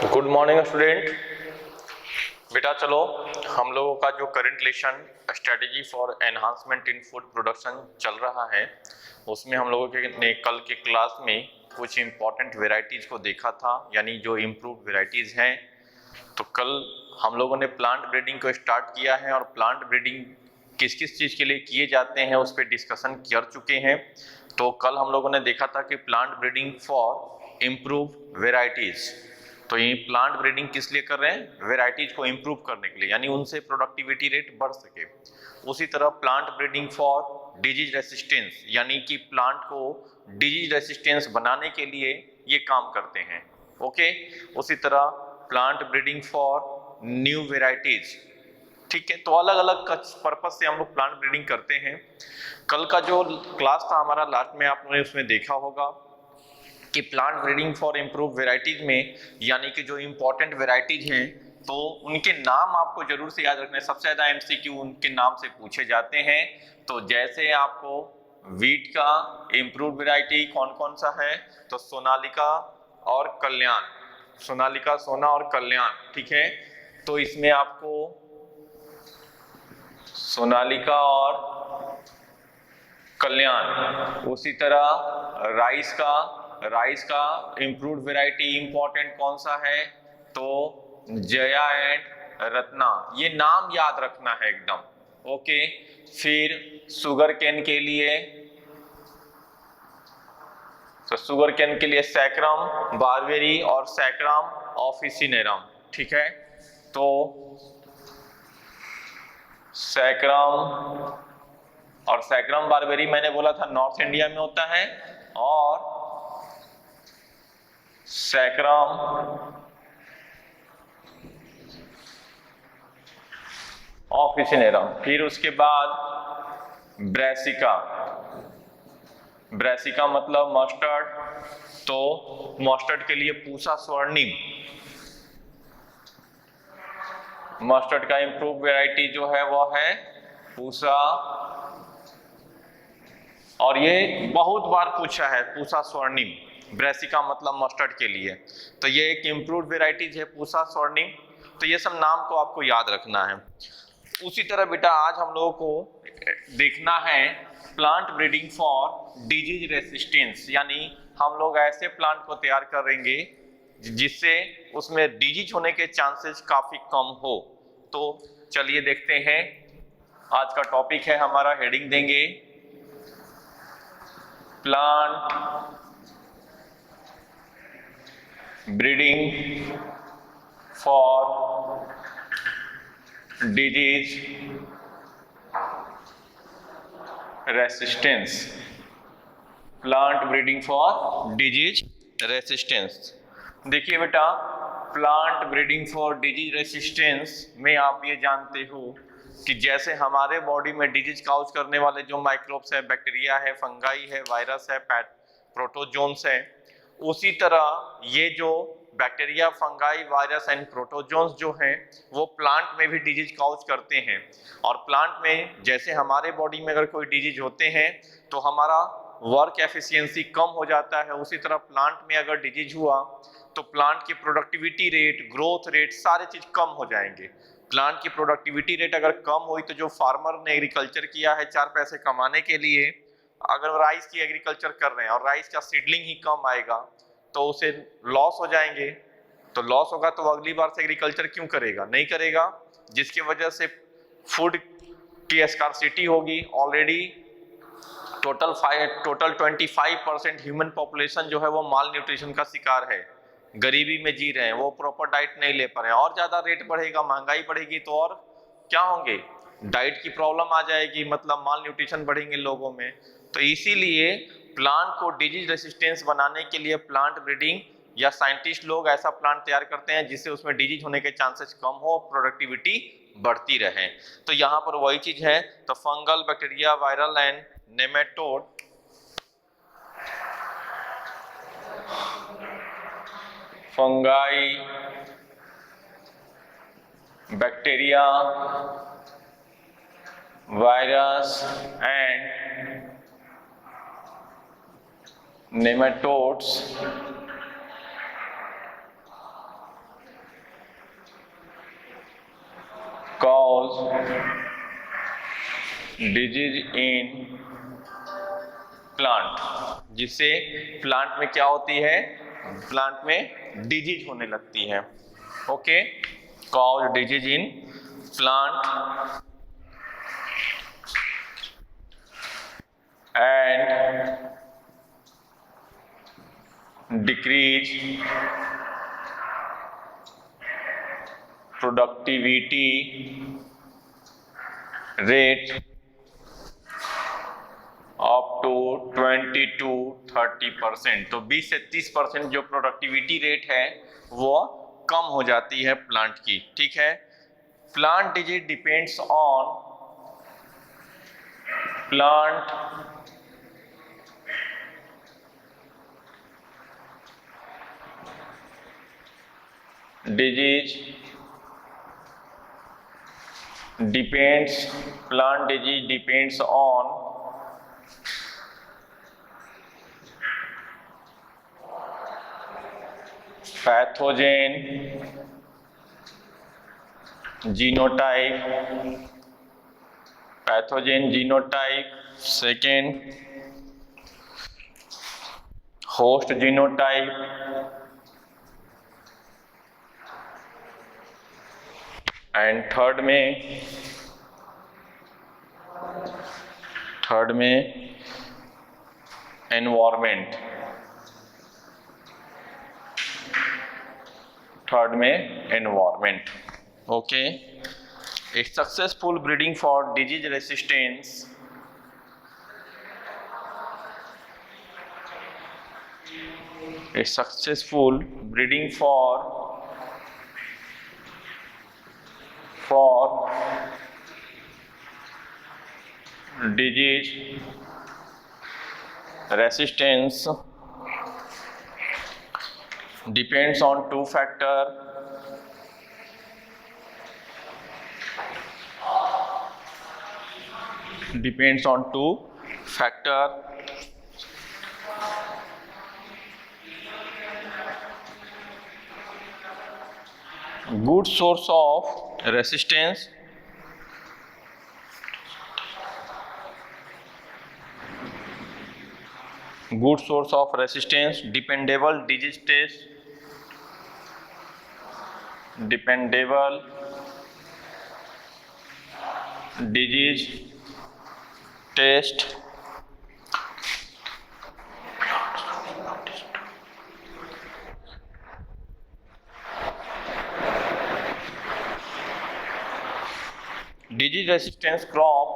Good morning student. बेटा चलो हम लोगों का जो current lesson strategy for enhancement in food production चल रहा है उसमें हम लोगों ने कल के क्लास में कुछ इम्पॉर्टेंट वेराइटीज को देखा था, यानी जो इम्प्रूव्ड वेराइटीज हैं। तो कल हम लोगों ने प्लांट ब्रीडिंग को स्टार्ट किया है और प्लांट ब्रीडिंग किस किस चीज़ के लिए किए जाते हैं उस पर डिस्कशन कर चुके हैं। तो कल हम लोगों ने देखा था कि plant breeding for improve varieties, तो ये प्लांट ब्रीडिंग किस लिए कर रहे हैं? वेराइटीज को इम्प्रूव करने के लिए, यानी उनसे प्रोडक्टिविटी रेट बढ़ सके। उसी तरह plant breeding for disease resistance, यानी कि प्लांट को डिजीज रेसिस्टेंस बनाने के लिए ये काम करते हैं। ओके, उसी तरह plant breeding for new varieties, ठीक है। तो अलग अलग पर्पज से हम लोग प्लांट ब्रीडिंग करते हैं। कल का जो क्लास था हमारा लास्ट में आपने उसमें देखा होगा कि plant breeding for improve varieties में, यानी कि जो इम्पोर्टेंट वेराइटीज हैं तो उनके नाम आपको जरूर से याद रखना है। सबसे ज्यादा एमसीक्यू उनके नाम से पूछे जाते हैं। तो जैसे आपको वीट का इम्प्रूव वेराइटी कौन कौन सा है, तो सोनालिका और कल्याण, सोनालिका, सोना और कल्याण, ठीक है। तो इसमें आपको सोनालिका और कल्याण, उसी तरह राइस का इम्प्रूव्ड वैरायटी इंपॉर्टेंट कौन सा है, तो जया एंड रत्ना, ये नाम याद रखना है एकदम। ओके, फिर शुगर केन के लिए, तो शुगर केन के लिए सैक्रम बारबेरी और सैक्रम ऑफिसिनेरम, ठीक है। तो सैक्रम और सैक्रम बारबेरी मैंने बोला था नॉर्थ इंडिया में होता है, और सैक्रम ऑफिसिनेरम। फिर उसके बाद ब्रैसिका, ब्रैसिका मतलब मस्टर्ड, तो मस्टर्ड के लिए पूसा स्वर्णिम, मस्टर्ड का इंप्रूव वैरायटी जो है वो है पूसा, और ये बहुत बार पूछा है पूसा स्वर्णिम, ब्रैसिका मतलब मस्टर्ड के लिए। तो ये एक इम्प्रूव्ड वेराइटीज है पूसा स्वर्णिम। तो ये सब नाम को आपको याद रखना है। उसी तरह बेटा आज हम लोगों को देखना है plant breeding for disease resistance, यानी हम लोग ऐसे प्लांट को तैयार करेंगे जिससे उसमें डिजीज होने के चांसेस काफी कम हो। तो चलिए देखते हैं, आज का टॉपिक है हमारा, हेडिंग देंगे plant breeding for disease resistance, plant breeding for disease resistance. देखिए बेटा, plant breeding for disease resistance में आप ये जानते हो कि जैसे हमारे बॉडी में डिजीज काउज करने वाले जो माइक्रोब्स है, बैक्टीरिया है, फंगाई है, वायरस है, प्रोटोजोन्स है, उसी तरह ये जो bacteria, fungi, virus and protozoans जो हैं वो प्लांट में भी डिजीज काउज करते हैं। और प्लांट में जैसे हमारे बॉडी में अगर कोई डिजीज होते हैं तो हमारा वर्क एफिशिएंसी कम हो जाता है, उसी तरह प्लांट में अगर डिजीज हुआ तो प्लांट की प्रोडक्टिविटी रेट, ग्रोथ रेट, सारे चीज कम हो जाएंगे। प्लांट की प्रोडक्टिविटी रेट अगर कम हुई तो जो फार्मर ने एग्रीकल्चर किया है 4 पैसे कमाने के लिए, अगर राइस की एग्रीकल्चर कर रहे हैं और राइस का सीडलिंग ही कम आएगा तो उसे लॉस हो जाएंगे। तो लॉस होगा तो अगली बार से एग्रीकल्चर क्यों करेगा? नहीं करेगा, जिसकी वजह से फूड की स्कार्सिटी होगी। ऑलरेडी टोटल 25% ह्यूमन पॉपुलेशन जो है वो माल न्यूट्रिशन का शिकार है, गरीबी में जी रहे हैं, वो प्रॉपर डाइट नहीं ले पा रहे हैं। और ज्यादा रेट बढ़ेगा, महंगाई बढ़ेगी तो और क्या होंगे, डाइट की प्रॉब्लम आ जाएगी, मतलब माल न्यूट्रिशन बढ़ेंगे लोगों में। तो इसीलिए प्लांट को डिजीज रेसिस्टेंस बनाने के लिए प्लांट ब्रीडिंग या साइंटिस्ट लोग ऐसा प्लांट तैयार करते हैं जिससे उसमें डिजीज होने के चांसेस कम हो, प्रोडक्टिविटी बढ़ती रहे। तो यहाँ पर वही चीज है, तो fungal, bacteria, viral and nematode, fungi, bacteria, virus and nematodes cause disease in plant, जिससे प्लांट में क्या होती है, प्लांट में डिजीज होने लगती है। Okay, cause disease in plant and decrease productivity rate up to 20 to 30%। तो 20 से 30% जो प्रोडक्टिविटी रेट है वो कम हो जाती है प्लांट की। ठीक है, plant disease depends on plant disease depends on pathogen genotype, second host genotype, and third में environment, okay. A successful breeding for disease resistance for disease resistance depends on two factors, good source of resistance, dependable disease test, disease resistance crop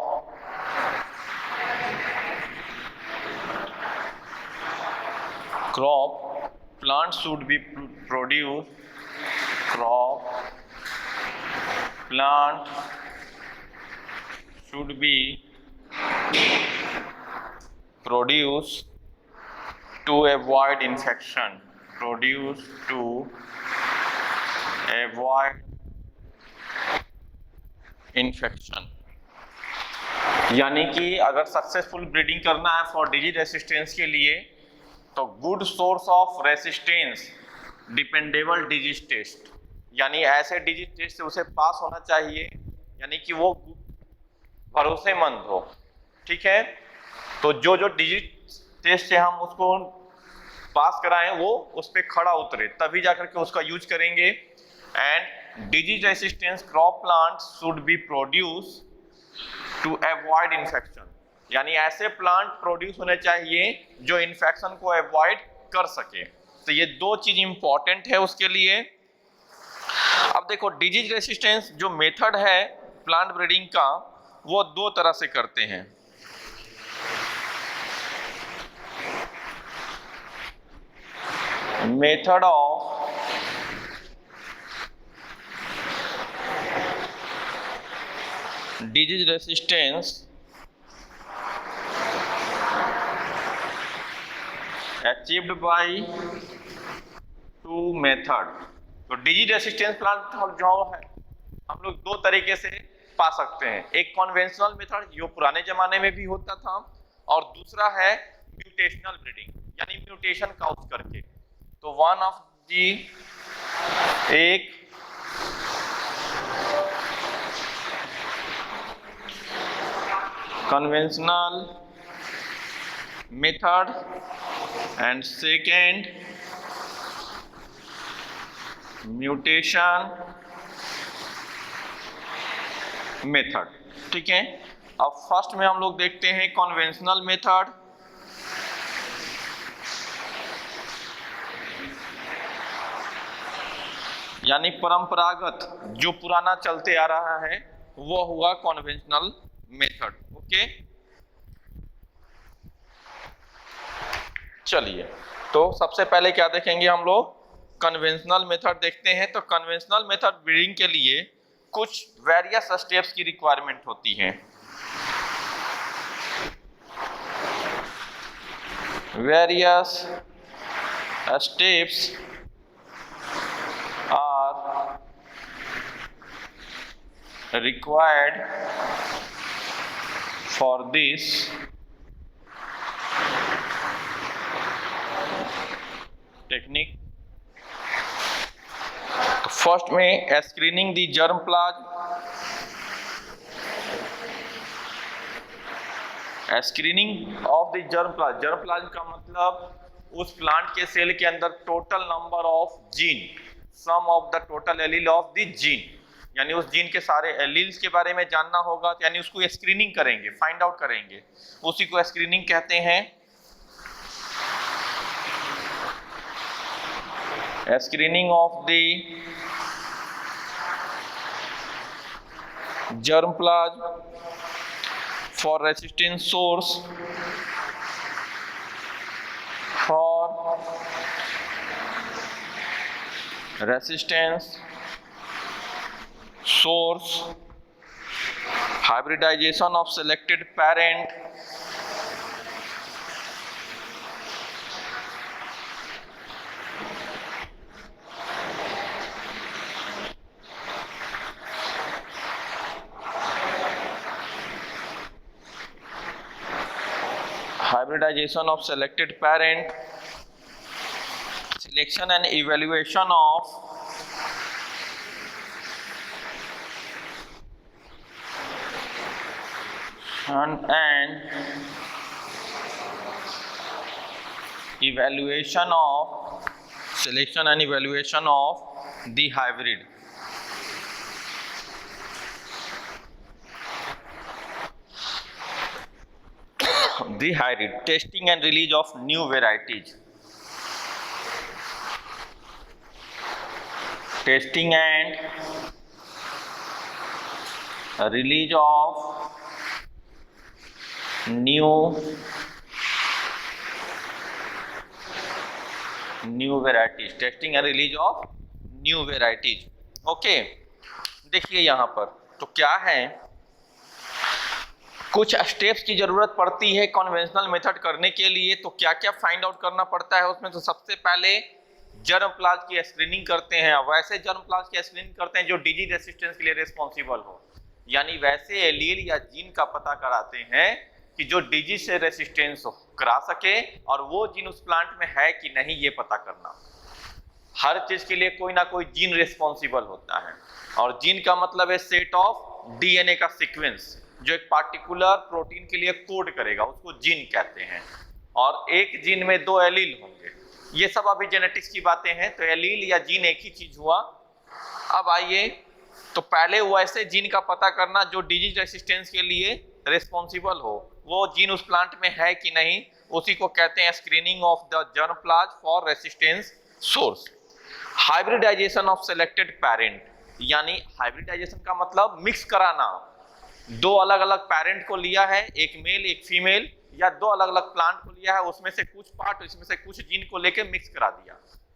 plants should be produced to avoid infection, यानी कि अगर successful breeding करना है for disease resistance के लिए तो good source of resistance dependable disease test, यानी ऐसे डिजीज टेस्ट से उसे पास होना चाहिए, यानी कि वो भरोसेमंद हो। ठीक है, तो जो डिजीज टेस्ट से हम उसको पास कराएं वो उस पर खड़ा उतरे, तभी जाकर के उसका यूज करेंगे। And disease resistance crop plant should be produce to avoid infection, यानी ऐसे प्लांट प्रोड्यूस होने चाहिए जो इन्फेक्शन को अवॉइड कर सके। तो ये दो चीज इंपॉर्टेंट है उसके लिए। अब देखो, डिजीज रेसिस्टेंस जो मेथड है प्लांट ब्रीडिंग का वो दो तरह से करते हैं। Method of disease resistance achieved by two method. तो डिजीज रेसिस्टेंस प्लांट जो है हम लोग दो तरीके से पा सकते हैं, एक कन्वेंशनल मेथड जो पुराने जमाने में भी होता था, और दूसरा है म्यूटेशनल ब्रीडिंग, यानी म्यूटेशन का यूज करके। तो वन ऑफ दी एक conventional method and second mutation method. ठीक है, अब फर्स्ट में हम लोग देखते हैं कन्वेंशनल मेथड। यानी परंपरागत जो पुराना चलते आ रहा है वो हुआ कन्वेंशनल मेथड। ओके, चलिए तो सबसे पहले क्या देखेंगे हम लोग, कन्वेंशनल मेथड देखते हैं। तो कन्वेंशनल मेथड ब्रीडिंग के लिए कुछ वेरियस स्टेप्स की रिक्वायरमेंट होती है। Various steps are required for this technique। तो फर्स्ट में screening the germplasm. Screening of the germplasm, germplasm का मतलब उस प्लांट के सेल के अंदर total number of gene, sum of the total allele of the gene, यानी उस जीन के सारे एलील्स के बारे में जानना होगा, यानी उसको स्क्रीनिंग करेंगे, फाइंड आउट करेंगे, उसी को स्क्रीनिंग कहते हैं। Screening of the germplasm for resistant source, for resistance source, hybridization of selected parent, hybridization of selected parent, selection and evaluation of and evaluation of selection and evaluation of the hybrid। The hybrid testing and release of new varieties, testing and release of new varieties, testing and release of new varieties. Okay, देखिए यहां पर तो क्या है, कुछ steps की जरूरत पड़ती है कन्वेंशनल मेथड करने के लिए। तो क्या क्या फाइंड आउट करना पड़ता है उसमें, तो सबसे पहले जर्म प्लाज्म की स्क्रीनिंग करते हैं। वैसे जर्म प्लाज्म की स्क्रीनिंग करते हैं जो डिजीज रेसिस्टेंस के लिए रिस्पॉन्सिबल हो, यानी वैसे एलील या जीन का पता कराते हैं कि जो डिजीज से रेसिस्टेंस करा सके, और वो जीन उस प्लांट में है कि नहीं ये पता करना। हर चीज के लिए कोई ना कोई जीन रिस्पॉन्सिबल होता है, और जीन का मतलब है सेट ऑफ डीएनए का सीक्वेंस जो एक पार्टिकुलर प्रोटीन के लिए कोड करेगा, उसको जीन कहते हैं। और एक जीन में 2 एलील होंगे, ये सब अभी जेनेटिक्स की बातें हैं। तो एलील या जीन एक ही चीज हुआ। अब आइए, तो पहले वैसे जीन का पता करना जो डिजीज रेसिस्टेंस के लिए रिस्पॉन्सिबल हो, वो जीन उस प्लांट में है कि नहीं, उसी को कहते हैं screening of the germplasm for resistance source. Hybridization of selected parent, यानी हाइब्रिडाइजेशन का मतलब मिक्स कराना। 2 अलग अलग पेरेंट को लिया है, एक मेल एक फीमेल, या 2 अलग अलग प्लांट को लिया है, उसमें से कुछ पार्ट, इसमें से कुछ जीन को लेके मिक्स करा दिया,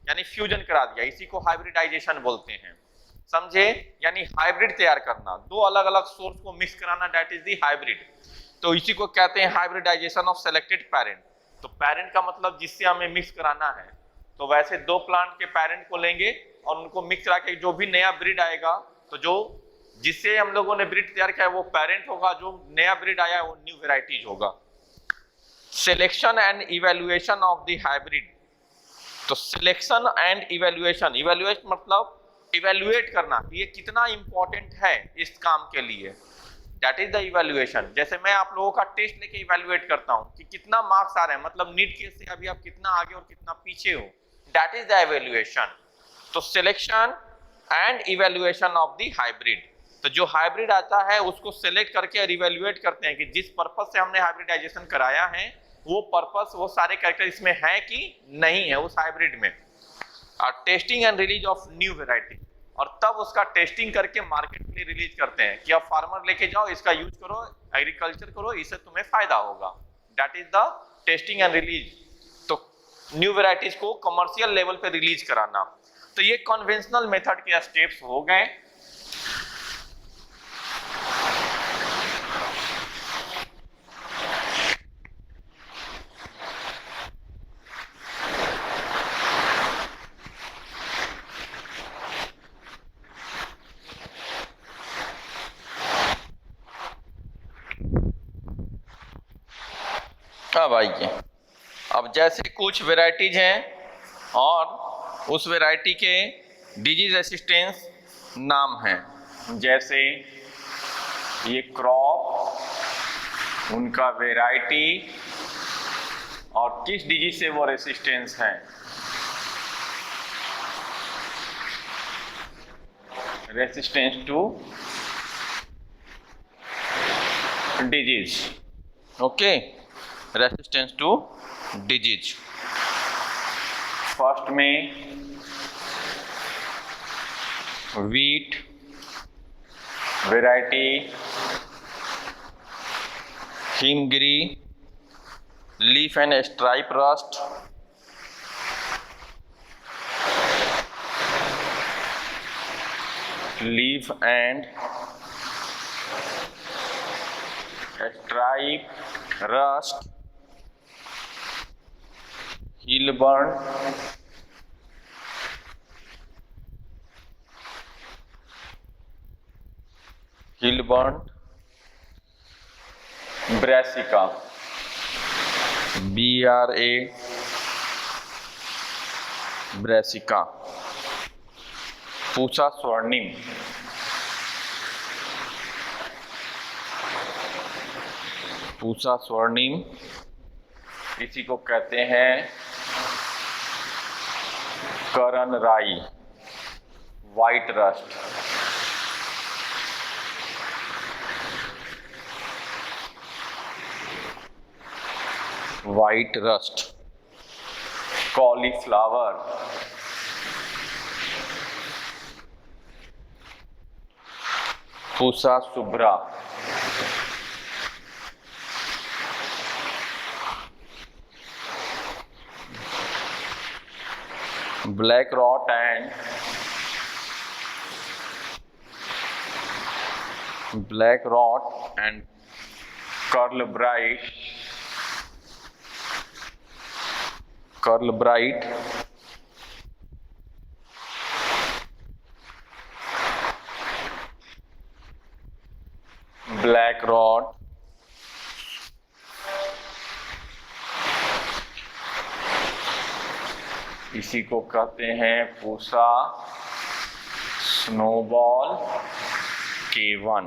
यानी फ्यूजन करा दिया, इसी को हाइब्रिडाइजेशन बोलते हैं। समझे, यानी हाइब्रिड तैयार करना, 2 अलग अलग सोर्स को मिक्स कराना, दैट इज द हाइब्रिड। तो इसी को कहते हैं हाइब्रिडाइजेशन ऑफ सेलेक्टेड पेरेंट। तो पेरेंट का मतलब जिससे हमें मिक्स कराना है, तो वैसे 2 प्लांट के पेरेंट को लेंगे और उनको मिक्स करा के जो भी नया ब्रीड आएगा, तो जो जिससे हम लोगों ने ब्रीड तैयार किया है वो पेरेंट होगा, जो नया ब्रीड आया है वो न्यू वेराइटीज होगा। Selection and evaluation of the hybrid. तो सिलेक्शन एंड इवैल्यूएशन, इवैल्यूएट मतलब इवैल्यूएट करना, ये कितना इंपॉर्टेंट है इस काम के लिए, दैट इज द इवैल्यूएशन। जैसे मैं आप लोगों का टेस्ट लेके इवैल्यूएट करता हूं कि कितना मार्क्स आ रहे हैं, मतलब नीट केस से अभी आप कितना आगे और कितना पीछे हो, दैट इज द इवैल्यूएशन। तो selection and evaluation of the hybrid, तो जो हाइब्रिड आता है उसको सिलेक्ट करके और इवैल्यूएट करते हैं कि जिस पर्पस से हमने हाइब्रिडाइजेशन कराया है वो पर्पस, वो सारे कैरेक्टर इसमें है कि नहीं है उस हाइब्रिड में। Testing and release of new variety, और तब उसका टेस्टिंग करके मार्केट में रिलीज करते हैं कि अब फार्मर लेके जाओ, इसका यूज करो, एग्रीकल्चर करो, इससे तुम्हें फायदा होगा। That is the testing and release. तो न्यू वेराइटीज को कमर्शियल लेवल पे रिलीज कराना। तो ये कन्वेंशनल मेथड के स्टेप्स हो गए। अब आइए, अब जैसे कुछ वेराइटीज हैं और उस वेराइटी के डिजीज रेसिस्टेंस नाम हैं, जैसे ये क्रॉप, उनका वेराइटी और किस डिजीज से वो रेसिस्टेंस है। Resistance to disease, okay, resistance to disease. First में wheat variety Himgiri, leaf and stripe rust, leaf and stripe rust, हिलबर्न, brassica, BRA brassica, Pusa Swarnim, Pusa Swarnim, इसी को कहते हैं करण राई, white rust, white rust, cauliflower, Pusa Shubhra, black rot and curl blight, black rot, इसी को कहते हैं पूसा स्नोबॉल K1,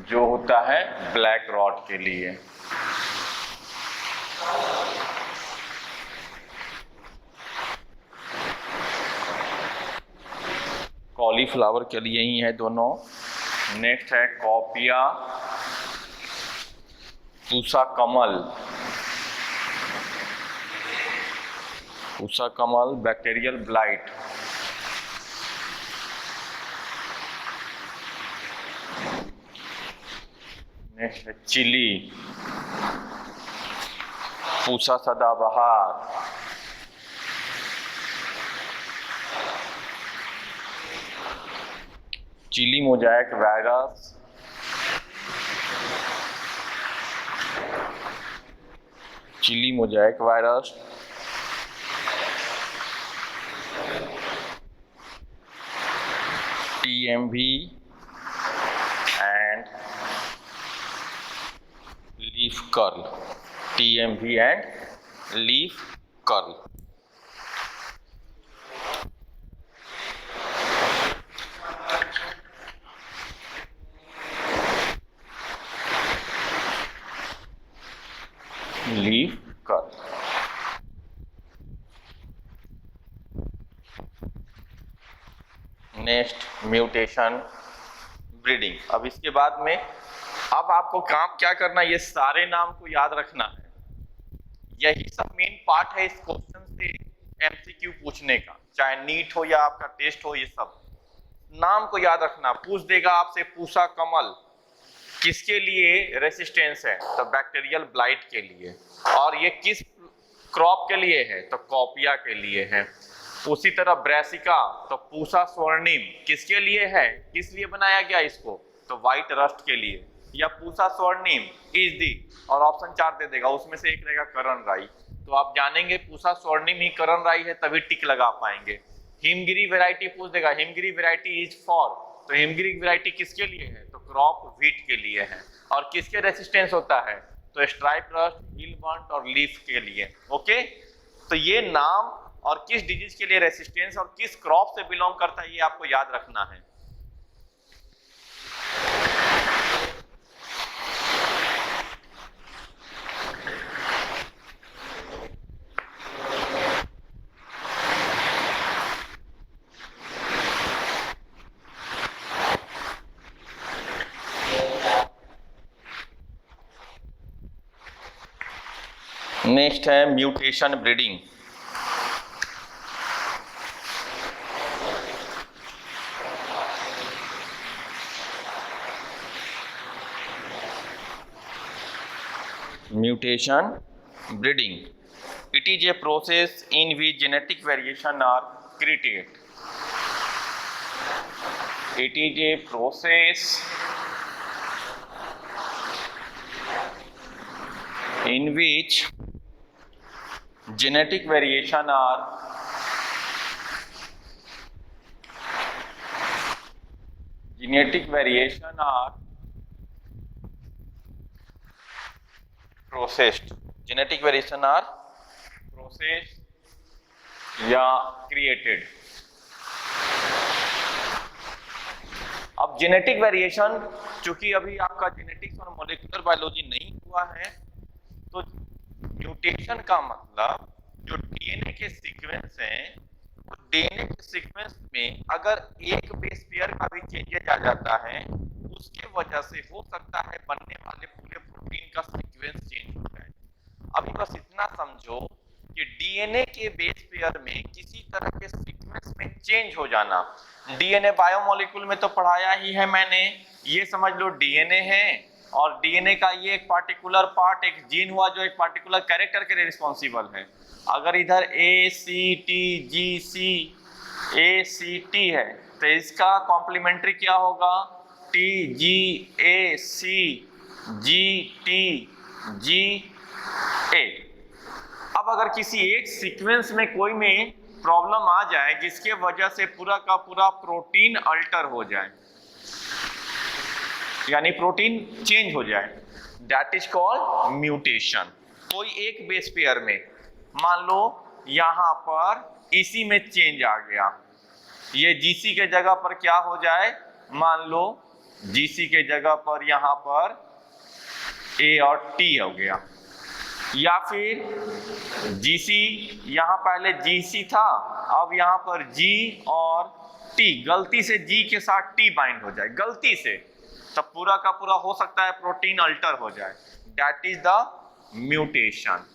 जो होता है ब्लैक रॉट के लिए। कॉलीफ्लावर के लिए ही है दोनों। नेक्स्ट है cowpea, Pusa Kamal, Pusa Kamal bacterial blight, next है chilli, Pusa Sadabahar, chilli mosaic virus, chilli mosaic virus, TMV and leaf curl, TMV and leaf curl। Next mutation breeding. अब इसके बाद में अब आपको काम क्या करना है, ये सारे नाम को याद रखना है। यही सब मेन पार्ट है इस क्वेश्चन से एमसीक्यू पूछने का, चाहे नीट हो या आपका टेस्ट हो, ये सब नाम को याद रखना। पूछ देगा आपसे, पूषा कमल किसके लिए रेसिस्टेंस है, तो बैक्टीरियल ब्लाइट के लिए। और ये किस क्रॉप के लिए है, तो कॉपिया के लिए है। उसी तरह ब्रैसिका, तो पूषा स्वर्णिम किसके लिए है, किस लिए बनाया गया इसको, तो व्हाइट रस्ट के लिए। या पूषा स्वर्णिम इज दी, और ऑप्शन 4 दे देगा, उसमें से एक रहेगा करण राई। तो आप जानेंगे पूषा स्वर्णिम ही करण राई है, तभी टिक लगा पाएंगे। हिमगिरी वैरायटी पूछ देगा, हिमगिरी वैरायटी इज फॉर, तो हिमगिरी वैरायटी किसके लिए है, तो क्रॉप व्हीट के लिए है। और किसके रेसिस्टेंस होता है, तो स्ट्राइप रस्ट, हिल बर्ट और लीफ के लिए। ओके, तो ये नाम और किस डिजीज के लिए रेसिस्टेंस और किस क्रॉप से बिलोंग करता है, ये आपको याद रखना है। नेक्स्ट है mutation breeding. Mutation breeding. It is a process in which genetic variation are created. It is a process in which genetic variation are processed, genetic variation are processed या created। अब जेनेटिक वेरिएशन, चूंकि अभी आपका genetics और molecular biology नहीं हुआ है, तो म्यूटेशन का मतलब जो डीएनए के सीक्वेंस हैं, तो डीएनए के सीक्वेंस में अगर एक बेस पेयर का भी चेंजेज आ जाता है, उसके वजह से हो सकता है बनने वाले पूरे प्रोटीन का सीक्वेंस चेंज हो जाए। अभी बस इतना समझो कि डीएनए के बेस पेयर में किसी तरह के सीक्वेंस में चेंज हो जाना, डीएनए बायोमोलिक्यूल में तो पढ़ाया ही है मैंने, ये समझ लो डीएनए है, और डीएनए का ये एक पार्टिकुलर पार्ट, एक जीन हुआ जो एक पार्टिकुलर कैरेक्टर के लिए रिस्पॉन्सिबल है। अगर इधर ACT है, तो इसका कॉम्प्लीमेंट्री क्या होगा, TGACGTGA। अब अगर किसी एक सीक्वेंस में कोई में प्रॉब्लम आ जाए जिसके वजह से पूरा का पूरा प्रोटीन अल्टर हो जाए, यानी प्रोटीन चेंज हो जाए, दैट इज कॉल्ड म्यूटेशन। कोई एक बेस पेयर में, मान लो यहां पर इसी में चेंज आ गया, ये GC के जगह पर क्या हो जाए, मान लो GC के जगह पर यहां पर A और T हो गया, या फिर GC यहां पहले GC था, अब यहां पर G और T, गलती से G के साथ T बाइंड हो जाए, गलती से, तब पूरा का पूरा हो सकता है प्रोटीन अल्टर हो जाए, दैट इज द म्यूटेशन।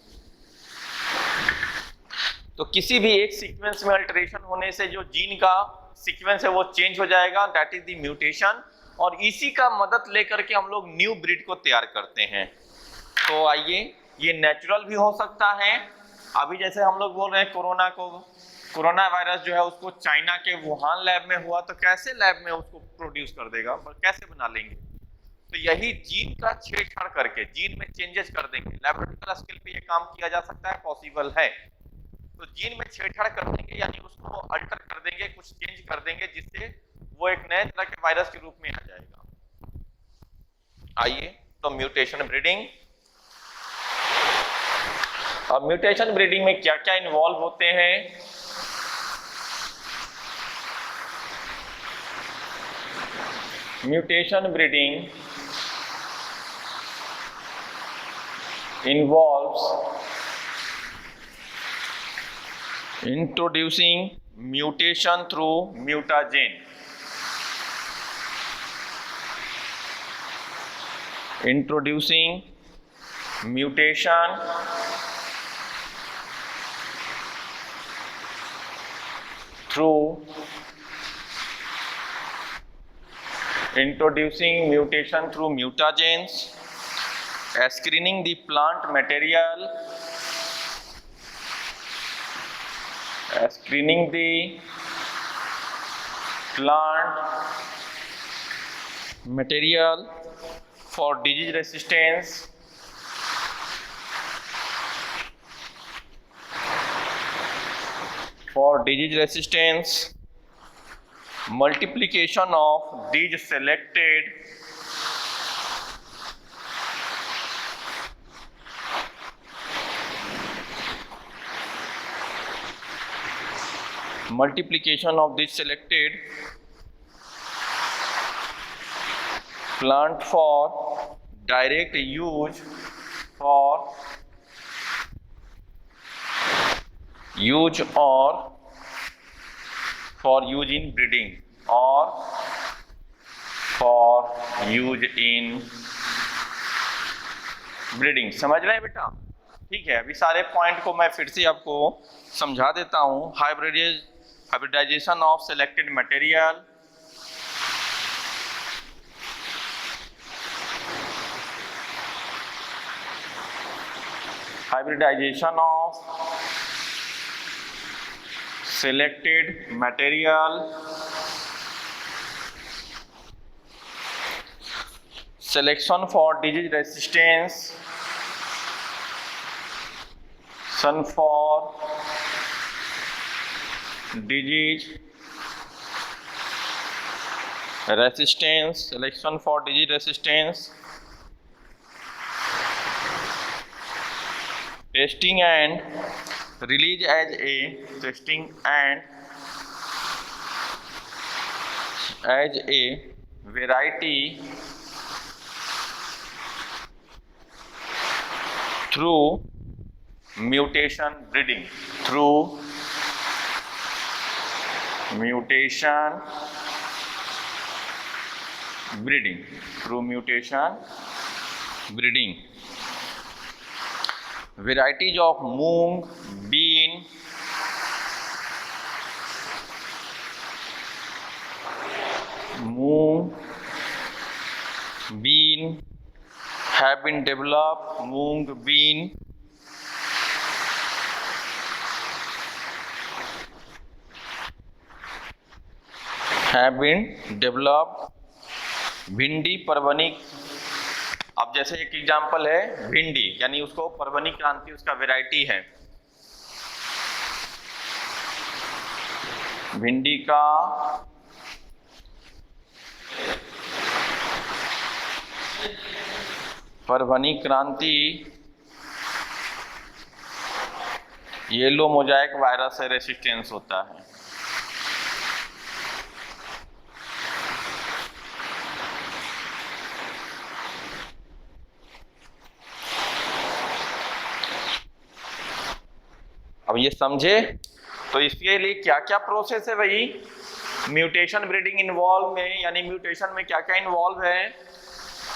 तो किसी भी एक सीक्वेंस में अल्टरेशन होने से जो जीन का सीक्वेंस है वो चेंज हो जाएगा, दैट इज द म्यूटेशन। और इसी का मदद लेकर के हम लोग न्यू ब्रीड को तैयार करते हैं। तो आइए, ये नेचुरल भी हो सकता है, अभी जैसे हम लोग बोल रहे हैं कोरोना वायरस जो है उसको चाइना के वुहान लैब में हुआ, तो कैसे लैब में उसको प्रोड्यूस कर देगा, कैसे बना लेंगे, तो यही जीन का छेड़छाड़ करके जीन में चेंजेस कर देंगे। लैबोरेटरी स्केल पे ये काम किया जा सकता है, पॉसिबल है। तो जीन में छेड़छाड़ कर देंगे, यानी उसको अल्टर कर देंगे, कुछ चेंज कर देंगे, जिससे वो एक नए तरह के वायरस के रूप में आ जाएगा। आइए, तो म्यूटेशन ब्रीडिंग। अब म्यूटेशन ब्रीडिंग में क्या क्या इन्वॉल्व होते हैं, mutation breeding involves introducing mutation through mutagen। introducing mutation through mutagens, screening the plant material, for disease resistance, multiplication of these selected plant for direct use or for use in breeding or for use in breeding. समझ रहे हैं बेटा? ठीक है, अभी सारे point को मैं फिर से आपको समझा देता हूं। Hybridization of selected material, selection for disease resistance, testing and release as a variety through mutation breeding, varieties of moong, bean, have been developed. भिंडी परवनी, अब जैसे एक एग्जांपल है भिंडी, यानी उसको परवनी क्रांति उसका वैरायटी है। भिंडी का परवनी क्रांति येलो मोजाइक वायरस से रेसिस्टेंस होता है। अब ये समझे? तो इसके लिए क्या क्या प्रोसेस है भाई म्यूटेशन ब्रीडिंग इन्वॉल्व में, यानी म्यूटेशन में क्या क्या इन्वॉल्व है?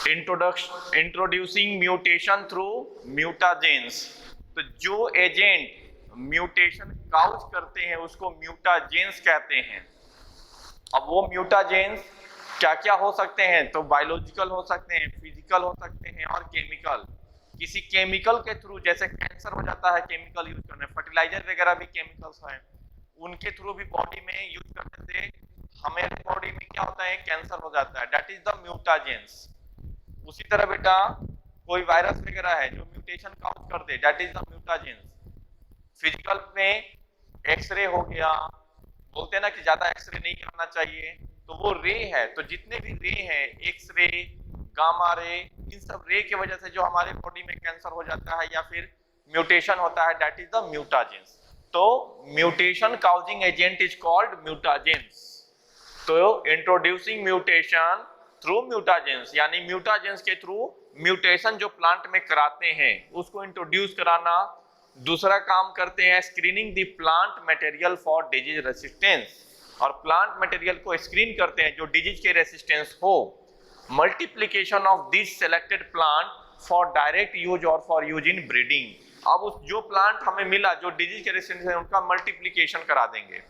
इंट्रोड्यूसिंग म्यूटेशन थ्रू म्यूटाजेंस, तो जो एजेंट म्यूटेशन काउज करते हैं उसको म्यूटाजेंस कहते हैं। अब वो म्यूटाजेंस क्या क्या हो सकते हैं? तो बायोलॉजिकल हो सकते हैं, फिजिकल हो सकते हैं और केमिकल। किसी केमिकल के थ्रू, जैसे कैंसर हो जाता है केमिकल यूज करने, फर्टिलाइजर वगैरह भी केमिकल्स हैं, उनके थ्रू भी बॉडी में यूज करने से हमारे बॉडी में क्या होता है? कैंसर हो जाता है। That is the mutagens. उसी तरह बेटा कोई वायरस वगैरह है जो म्यूटेशन काउज कर दे, that is the mutagens. Physical में एक्सरे हो गया, बोलते हैं ना कि ज्यादा एक्सरे नहीं करना चाहिए, तो वो रे है। तो जितने भी रे हैं, एक्सरे, गामा रे, इन सब रे की वजह से जो हमारे बॉडी में कैंसर हो जाता है या फिर म्यूटेशन होता है, दैट इज द म्यूटाजेंस। तो mutation causing agent is called mutagens. तो इंट्रोड्यूसिंग म्यूटेशन थ्रू म्यूटाजेंस, यानी म्यूटाजेंस के थ्रू म्यूटेशन जो प्लांट में कराते हैं उसको इंट्रोड्यूस कराना। दूसरा काम करते हैं screening the plant material for disease resistance, और प्लांट मटेरियल को स्क्रीन करते हैं जो डिजीज के रेसिस्टेंस हो। Multiplication of this selected plant for direct use और फॉर यूज इन ब्रीडिंग। अब उस जो प्लांट हमें मिला जो डिजीज के रेसिस्टेंस है उनका मल्टीप्लीकेशन करा देंगे,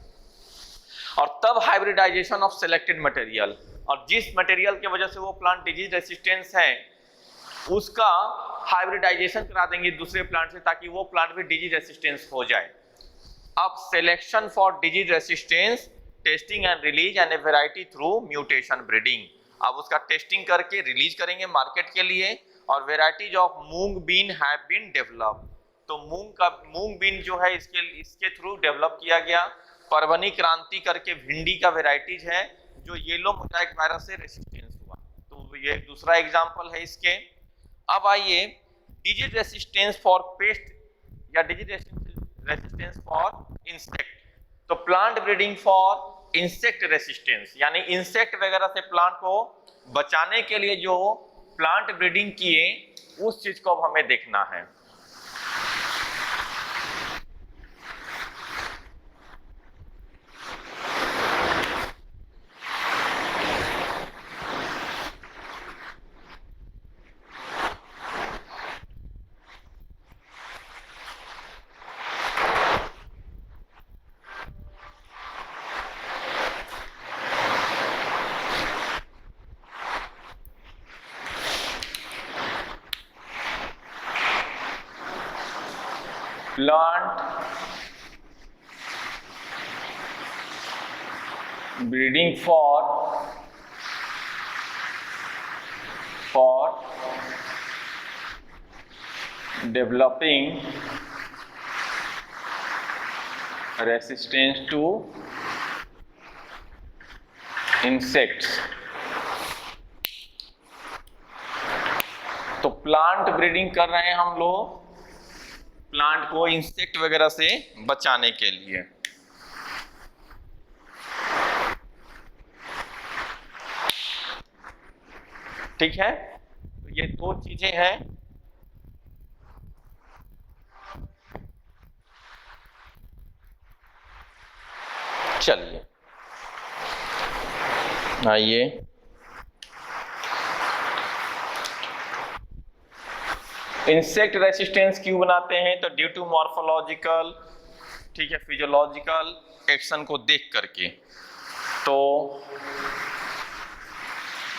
और तब हाइब्रिडाइजेशन ऑफ सेलेक्टेड मटेरियल, और जिस मटेरियल की वजह से वो प्लांट डिजीज रेसिस्टेंस है उसका हाइब्रिडाइजेशन करा देंगे दूसरे प्लांट से, ताकि वो प्लांट भी डिजीज रेसिस्टेंस हो जाए। अब selection for disease resistance, testing and release and A variety through mutation breeding. अब उसका टेस्टिंग करके रिलीज करेंगे मार्केट के लिए, और varieties of moong bean have been develop. तो मूंग बीन जो है इसके थ्रू डेवलप किया गया। परवनी क्रांति करके भिंडी का वेराइटीज है जो येलो मोजाइक वायरस से रेसिस्टेंस हुआ, तो ये दूसरा एग्जांपल है इसके। अब आइए डिजीज रेसिस्टेंस फॉर पेस्ट या डिजीज रेसिस्टेंस फॉर इंसेक्ट। तो plant breeding for insect resistance, यानी इंसेक्ट वगैरह से प्लांट को बचाने के लिए जो प्लांट ब्रीडिंग किए उस चीज को अब हमें देखना है। Plant breeding for developing resistance to insects। तो प्लांट ब्रीडिंग कर रहे हैं हम लोग प्लांट को इंसेक्ट वगैरह से बचाने के लिए। ठीक है, तो ये दो चीजें हैं। चलिए आइए इंसेक्ट रेसिस्टेंस क्यों बनाते हैं, तो ड्यू टू मॉर्फोलॉजिकल, ठीक है, फिजियोलॉजिकल एक्शन को देख करके। तो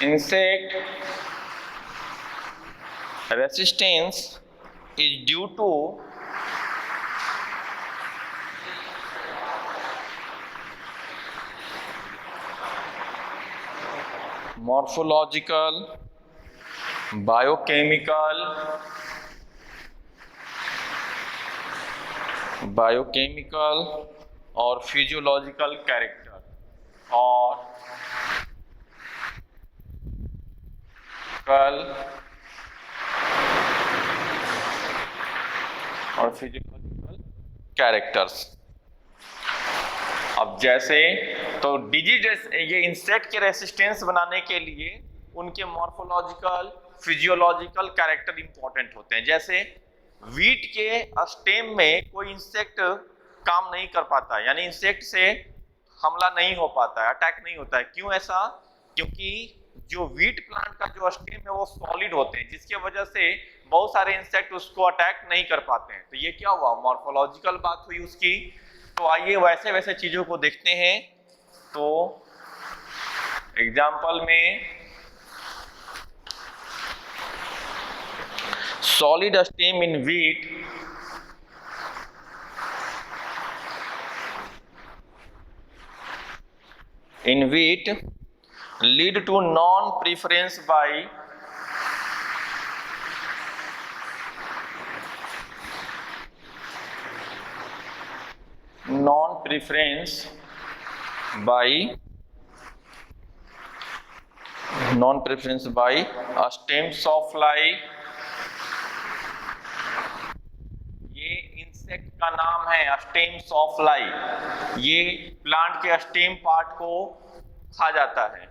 insect resistance is due to morphological, biochemical और फिजियोलॉजिकल कैरेक्टर और फिजियोलॉजिकल कैरेक्टर्स। अब जैसे तो डिजीज, ये इंसेक्ट के रेसिस्टेंस बनाने के लिए उनके मॉर्फोलॉजिकल, फिजियोलॉजिकल कैरेक्टर इंपॉर्टेंट होते हैं। जैसे वीट के स्टेम में कोई इंसेक्ट काम नहीं कर पाता, यानी इंसेक्ट से हमला नहीं हो पाता है, अटैक नहीं होता है। क्यों ऐसा? क्योंकि जो वीट प्लांट का जो स्टेम है वो सॉलिड होते हैं, जिसकी वजह से बहुत सारे इंसेक्ट उसको अटैक नहीं कर पाते हैं। तो ये क्या हुआ, मॉर्फोलॉजिकल बात हुई उसकी। तो आइए वैसे वैसे चीजों को देखते हैं। तो एग्जाम्पल में solid stem in wheat lead to non-preference by stems of fly। का नाम है स्टेम सॉफ्लाई। ये प्लांट के स्टेम पार्ट को खा जाता है,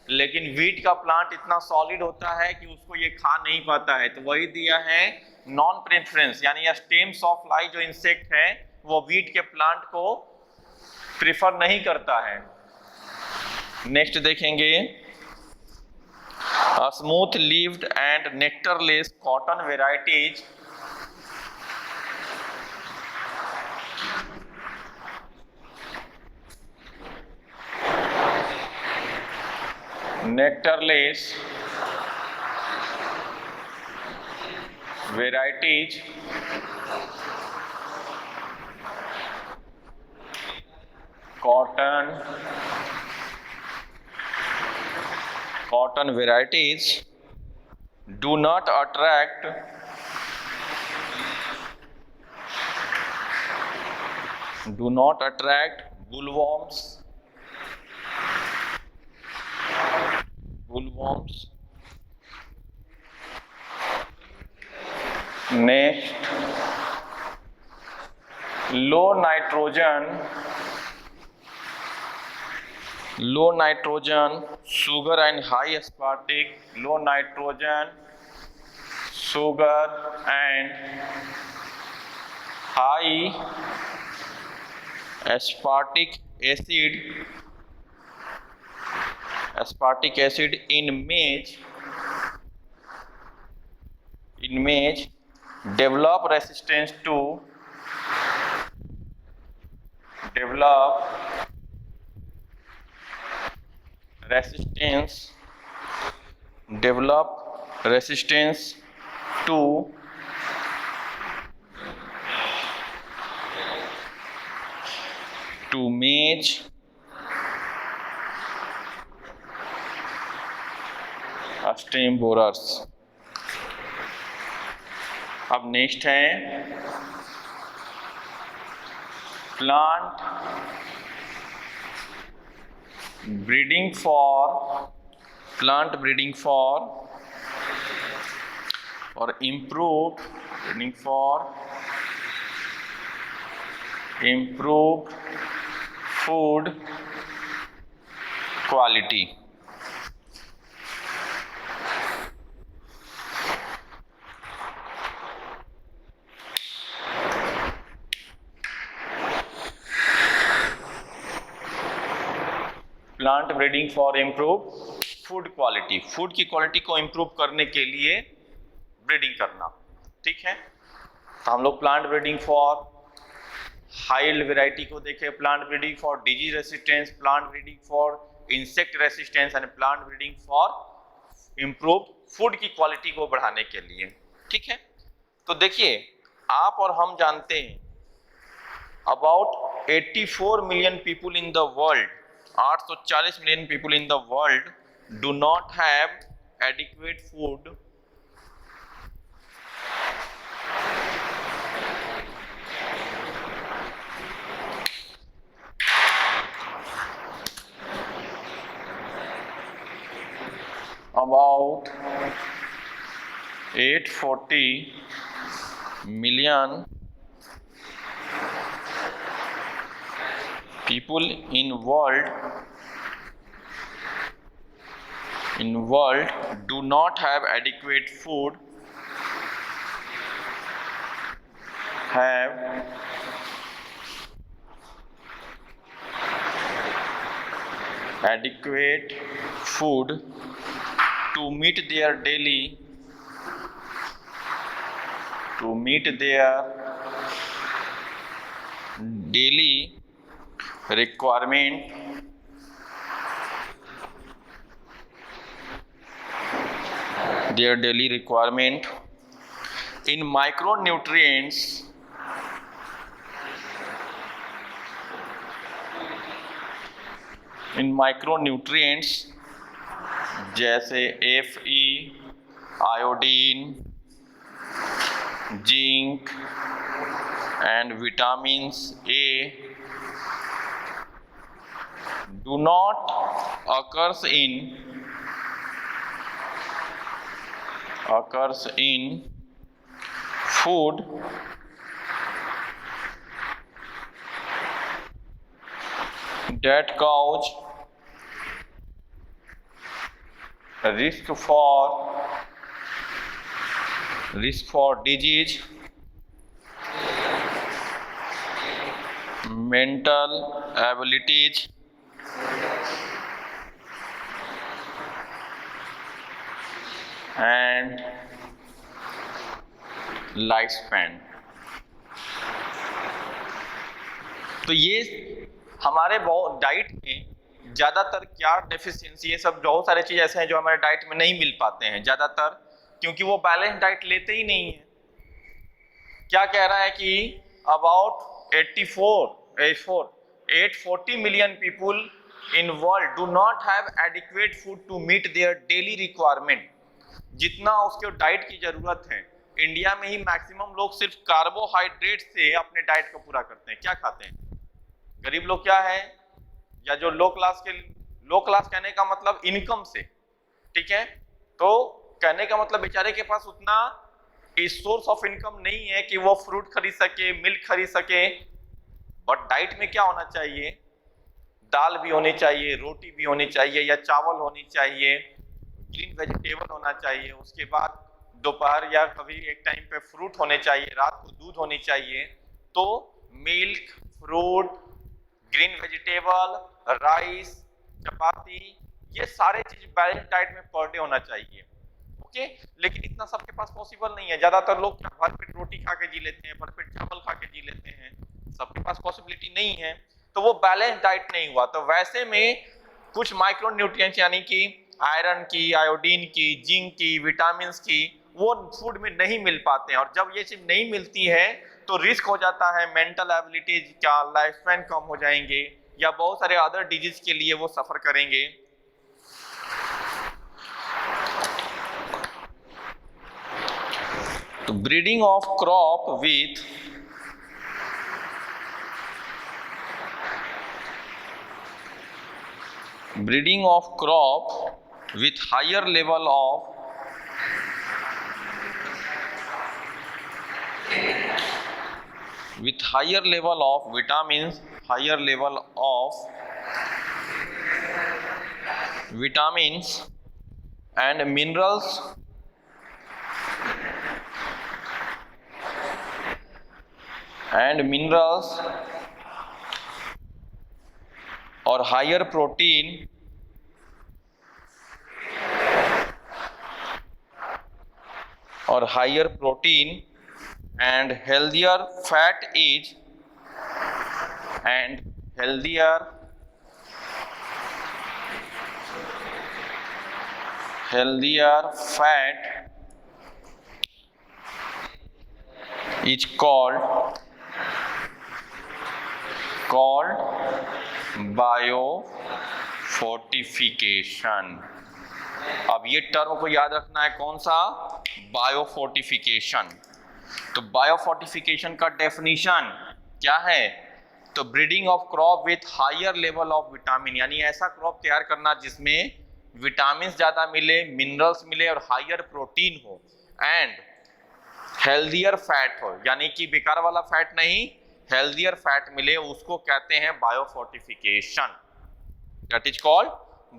लेकिन वीट का प्लांट इतना सॉलिड होता है कि उसको ये खा नहीं पाता है। तो वही दिया है नॉन प्रेफरेंस, यानी स्टेम सॉफ्लाई जो इंसेक्ट है वो वीट के प्लांट को प्रेफर नहीं करता है। नेक्स्ट देखेंगे Smooth leaved and nectarless cotton varieties cotton varieties do not attract bollworms. Next, low nitrogen, sugar and high aspartic, low nitrogen, sugar and high aspartic acid in maize develop resistance to maize stem borers. अब next है plant breeding for और improved food quality. Plant breeding for improve food quality, food की quality को improve करने के लिए breeding करना, ठीक है। तो हम लोग plant breeding for high yield variety को देखे, plant breeding for disease resistance, plant breeding for insect resistance and plant breeding for improve food की क्वालिटी को बढ़ाने के लिए, ठीक है। तो देखिए, आप और हम जानते हैं about 84 million people in the world, 840 million people in the world do not have adequate food about 840 million people in world do not have adequate food, to meet their daily requirement in micronutrients जैसे Fe, iodine, zinc and vitamins A do not occurs in food that cause risk for disease, mental abilities and life span. तो ये हमारे diet में ज़्यादातर क्या deficiency, ये सब बहुत सारे चीज़ ऐसे हैं जो हमारे डाइट में नहीं मिल पाते हैं ज़्यादातर, क्योंकि वो बैलेंस डाइट लेते ही नहीं है। क्या कह रहा है कि about 840 million people in world do not have adequate food to meet their daily requirement. जितना उसके डाइट की जरूरत है, इंडिया में ही मैक्सिमम लोग सिर्फ कार्बोहाइड्रेट से अपने डाइट को पूरा करते हैं। क्या खाते हैं गरीब लोग? क्या है, या जो लो क्लास कहने का मतलब इनकम से, ठीक है, तो कहने का मतलब बेचारे के पास उतना सोर्स ऑफ इनकम नहीं है कि वो फ्रूट खरीद सके, मिल्क खरीद सके। बट डाइट में क्या होना चाहिए? दाल भी होनी चाहिए, रोटी भी होनी चाहिए, या चावल होनी चाहिए, ग्रीन वेजिटेबल होना चाहिए, उसके बाद दोपहर या कभी एक टाइम पे फ्रूट होने चाहिए, रात को दूध होनी चाहिए। तो milk, fruit, green vegetable, rice, चपाती, ये सारे चीज बैलेंस डाइट में पर डे होना चाहिए। ओके, लेकिन इतना सबके पास पॉसिबल नहीं है। ज्यादातर लोग भरपेट रोटी खा के जी लेते हैं, भरपेट चावल खा के जी लेते हैं, सबके पास पॉसिबिलिटी नहीं है, तो वो बैलेंस डाइट नहीं हुआ। तो वैसे में कुछ माइक्रो न्यूट्रिएंट्स यानी कि आयरन की, आयोडीन की, जिंक की, विटामिन की, वो फूड में नहीं मिल पाते हैं। और जब ये चीज नहीं मिलती है तो रिस्क हो जाता है मेंटल एबिलिटीज का, लाइफ स्पैन कम हो जाएंगे, या बहुत सारे अदर डिजीज के लिए वो सफर करेंगे। तो breeding of crop with higher level of vitamins, and minerals or higher protein and healthier fat is called biofortification. अब ये टर्म को याद रखना है, कौन सा? बायोफोर्टिफिकेशन। तो बायोफोर्टिफिकेशन का डेफिनेशन क्या है? तो breeding of crop with higher level of vitamin, यानी ऐसा क्रॉप तैयार करना जिसमें विटामिन ज्यादा मिले, मिनरल्स मिले और हायर प्रोटीन हो, एंड हेल्दियर फैट हो, यानी कि बेकार वाला फैट नहीं, हेल्दियर फैट मिले, उसको कहते हैं biofortification. That is called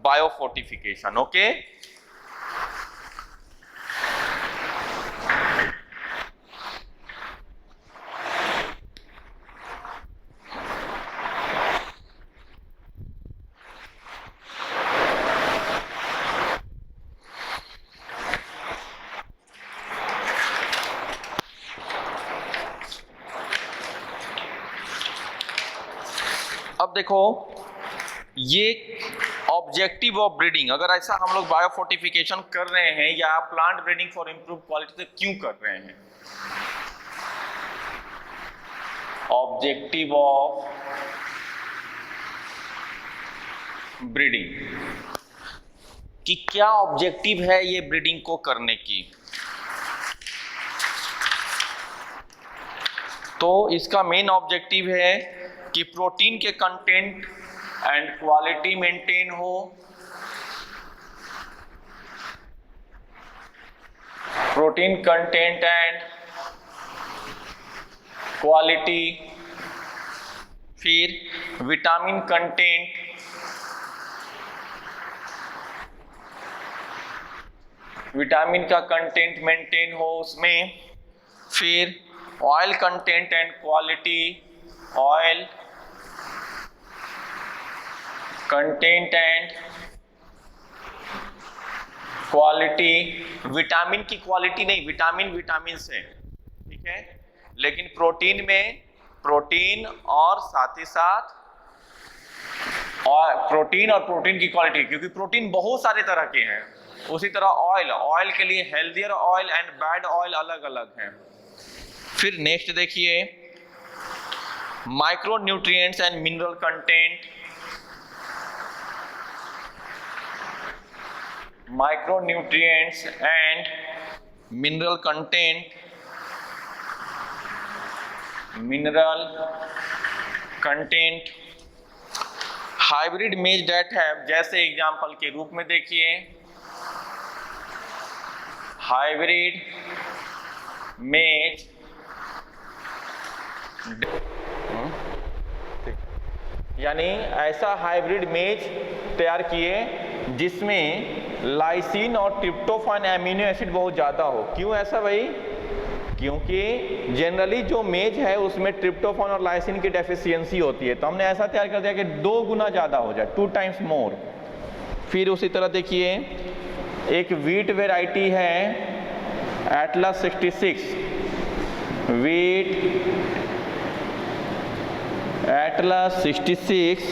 biofortification. Okay, अब देखो ये ऑब्जेक्टिव ऑफ ब्रीडिंग, अगर ऐसा हम लोग बायोफोर्टिफिकेशन कर रहे हैं या plant breeding for improve quality, तो क्यों कर रहे हैं? ऑब्जेक्टिव ऑफ ब्रीडिंग कि क्या ऑब्जेक्टिव है ये ब्रीडिंग को करने की? तो इसका मेन ऑब्जेक्टिव है कि प्रोटीन के कंटेंट एंड क्वालिटी मेंटेन हो, प्रोटीन कंटेंट एंड क्वालिटी, फिर विटामिन कंटेंट, विटामिन का कंटेंट मेंटेन हो उसमें, फिर oil content and quality, oil content and quality, vitamin की क्वालिटी नहीं, विटामिन विटामिन से, ठीक है। लेकिन प्रोटीन में प्रोटीन और साथ ही साथ और प्रोटीन की क्वालिटी, क्योंकि प्रोटीन बहुत सारे तरह के हैं। उसी तरह ऑयल के लिए healthier oil and bad oil अलग अलग हैं। फिर नेक्स्ट देखिए, micro nutrients and mineral content. Micro nutrients and mineral content, mineral content, hybrid मेज डेट है। जैसे एग्जांपल के रूप में देखिए, हाइब्रिड मेज, यानी ऐसा हाइब्रिड मेज तैयार किए जिसमें लाइसिन और ट्रिप्टोफान एमिनो एसिड बहुत ज़्यादा हो। क्यों ऐसा भाई? क्योंकि जनरली जो मेज है उसमें ट्रिप्टोफान और लाइसिन की डेफिशिएंसी होती है, तो हमने ऐसा तैयार कर दिया कि 2 गुना ज़्यादा हो जाए, 2 टाइम्स मोर। फिर उसी तरह देखिए, एक वीट वेराइटी है Atlas 66, wheat Atlas 66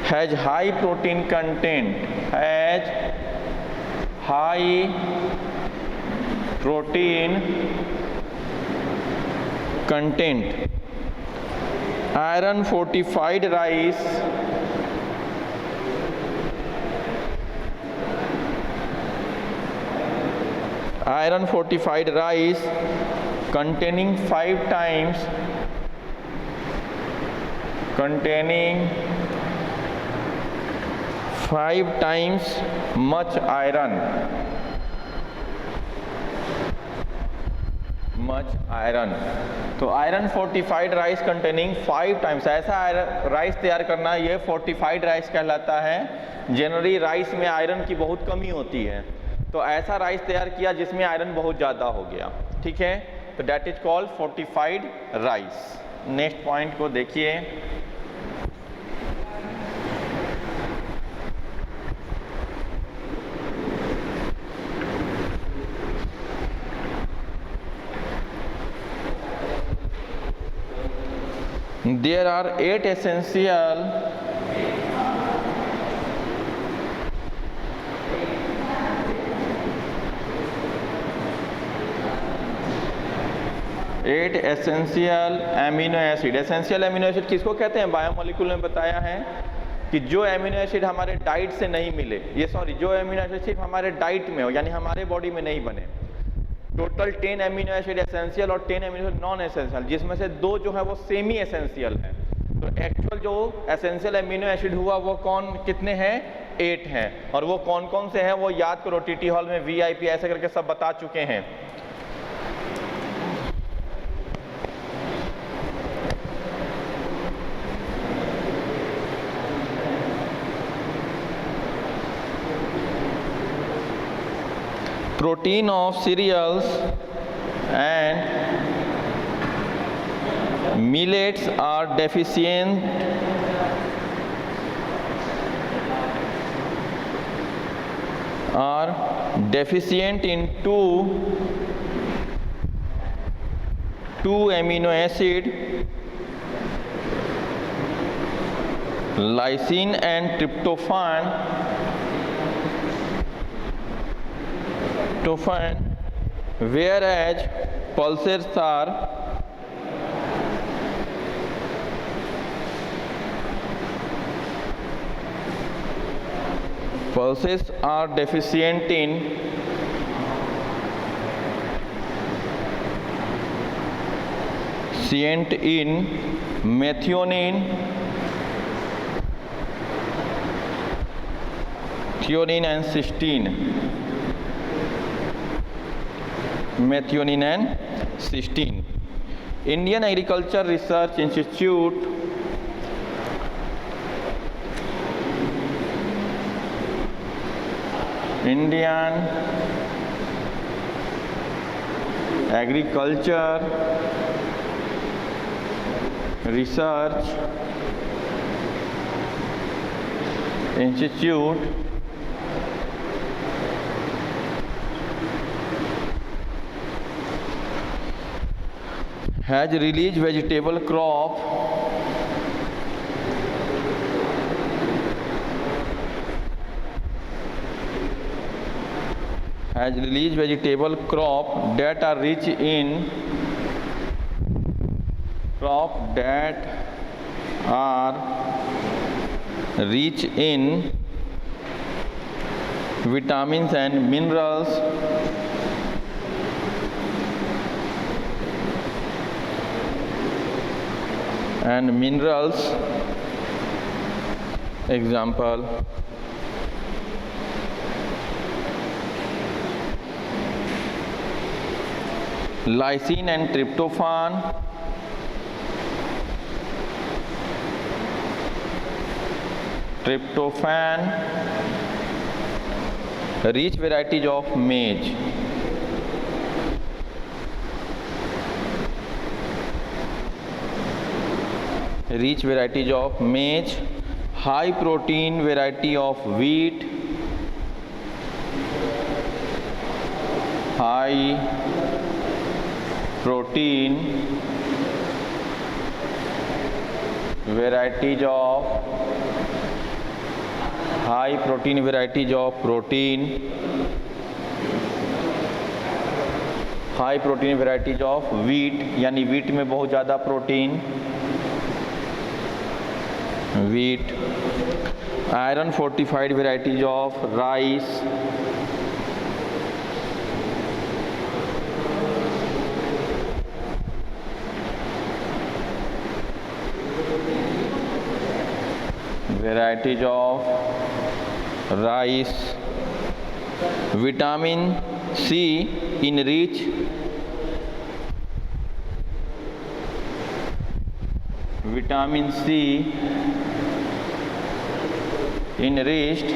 has high protein content, has high protein content. Iron fortified rice, iron fortified rice containing 5 times much iron, तो iron fortified rice containing 5 times, ऐसा राइस तैयार करना, ये फोर्टिफाइड राइस कहलाता है। Generally rice में iron की बहुत कमी होती है, तो ऐसा राइस तैयार किया जिसमें आयरन बहुत ज़्यादा हो गया, ठीक है, तो that is called fortified rice. Next point को देखिए, there are 8 essential amino acid. Essential amino acid किसको कहते हैं? बायोमोलिक्यूल में बताया है कि जो एमिनो एसिड हमारे डाइट से नहीं मिले, जो एमिनो एसिड सिर्फ हमारे डाइट में हो, यानी हमारे बॉडी में नहीं बने। टोटल 10 एमिनो एसिड एसेंशियल और 10 एमिनो एसिड नॉन एसेंशियल, जिसमें से 2 जो है वो सेमी एसेंशियल है। तो एक्चुअल जो एसेंशियल एमिनो एसिड हुआ वो कितने हैं? 8 हैं। और वो कौन कौन से हैं वो याद करो, टीटी हॉल में VIP ऐसे करके सब बता चुके हैं। Protein of cereals and millets are deficient in two amino acid, lysine and tryptophan, whereas pulses are deficient in methionine, and cysteine. Methionine and cysteine. Indian Agriculture Research Institute Indian Agriculture Research Institute has released vegetable crop that are rich in vitamins and minerals example lysine and tryptophan, rich varieties of maize, high protein variety of wheat, high protein varieties of protein, high protein varieties of wheat, यानी wheat में बहुत ज़्यादा protein, wheat, iron fortified varieties of rice, vitamin C enriched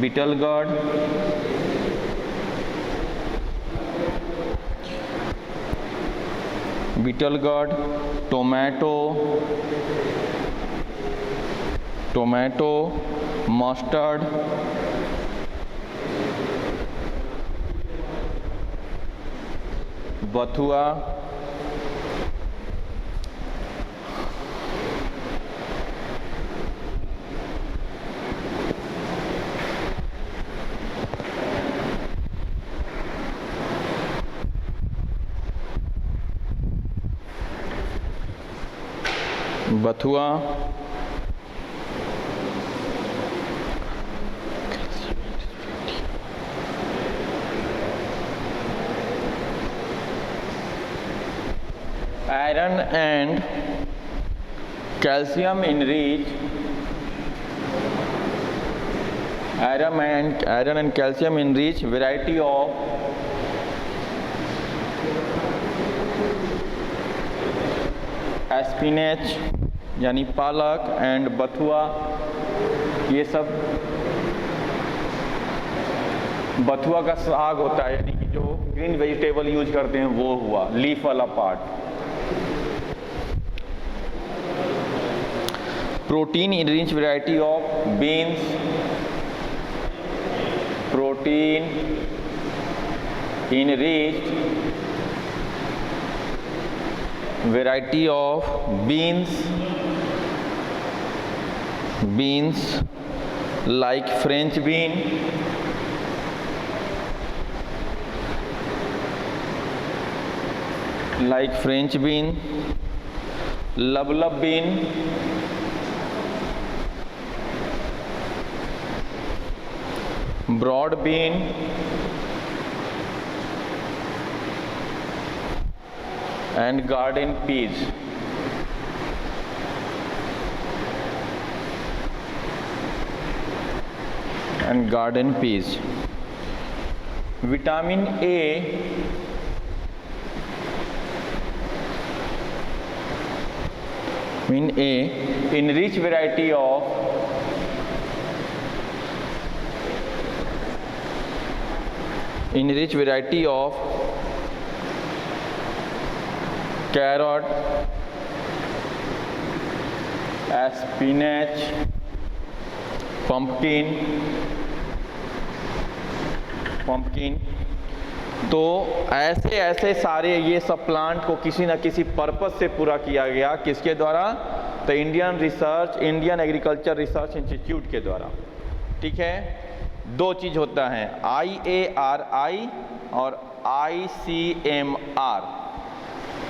betel gourd, tomato, mustard, बथुआ, iron and calcium enriched variety of spinach यानी पालक and बथुआ, ये सब बथुआ का साग होता है, यानी कि जो ग्रीन वेजिटेबल यूज करते हैं वो हुआ लीफ वाला part. Protein enrich variety of beans, protein enrich variety of beans like French bean, lablab bean, broad bean, and garden peas। Vitamin A enrich variety of carrot, spinach, pumpkin, pumpkin. तो ऐसे ऐसे सारे ये सब plant को किसी न किसी पर्पस से पूरा किया गया, किसके द्वारा? तो इंडियन एग्रीकल्चर रिसर्च इंस्टीट्यूट के द्वारा। ठीक है, दो चीज होता है, IARI और ICMR।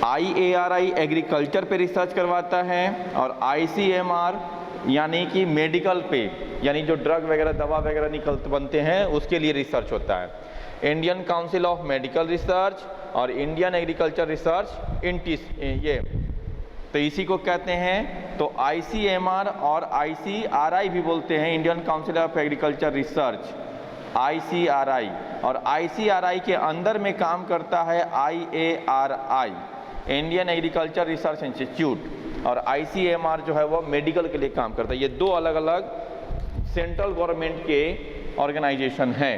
IARI एग्रीकल्चर पे रिसर्च करवाता है और ICMR यानी कि मेडिकल पे, यानी जो ड्रग वगैरह दवा वगैरह बनते हैं उसके लिए रिसर्च होता है। Indian council of medical research और इंडियन एग्रीकल्चर रिसर्च ये तो इसी को कहते हैं। तो ICMR और ICRI भी बोलते हैं, Indian council of agriculture research, ICRI। और ICRI के अंदर में काम करता है IARI, Indian agriculture research institute. और ICMR जो है वो मेडिकल के लिए काम करता है। ये दो अलग अलग सेंट्रल गवर्नमेंट के ऑर्गेनाइजेशन हैं।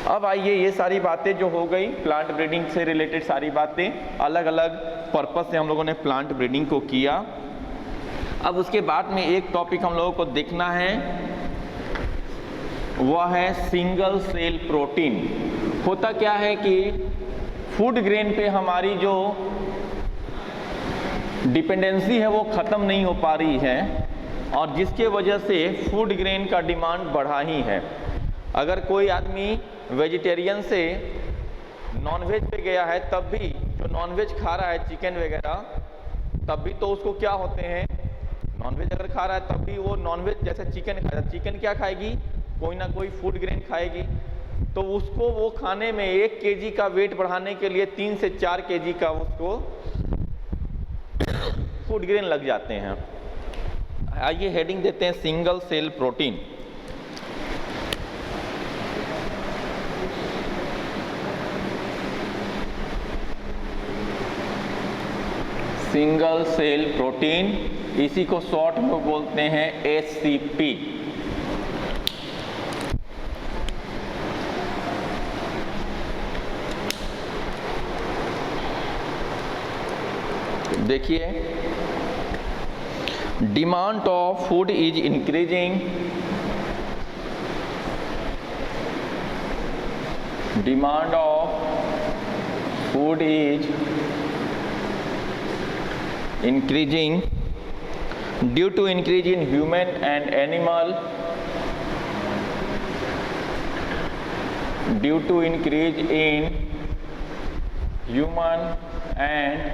अब आइए, ये सारी बातें जो हो गई प्लांट ब्रीडिंग से रिलेटेड, सारी बातें अलग अलग पर्पस से हम लोगों ने प्लांट ब्रीडिंग को किया। अब उसके बाद में एक टॉपिक हम लोगों को देखना है, वह है सिंगल सेल प्रोटीन। होता क्या है कि फूड ग्रेन पे हमारी जो डिपेंडेंसी है वो ख़त्म नहीं हो पा रही है, और जिसके वजह से फूड ग्रेन का डिमांड बढ़ा ही है। अगर कोई आदमी वेजिटेरियन से नॉनवेज पे गया है, तब भी जो नॉनवेज खा रहा है चिकन वगैरह, तब भी तो उसको क्या होते हैं, नॉनवेज अगर खा रहा है तब भी वो नॉनवेज जैसे चिकन खाएगा, चिकन क्या खाएगी, कोई ना कोई फूड ग्रेन खाएगी। तो उसको वो खाने में 1 kg का वेट बढ़ाने के लिए 3 से 4 kg का उसको फूड ग्रेन लग जाते हैं। आइए हेडिंग देते हैं single cell protein. Single cell protein, इसी को शॉर्ट में बोलते हैं SCP। देखिए, demand of food is increasing, demand of food is increasing due to increase in human and animal, due to increase in human and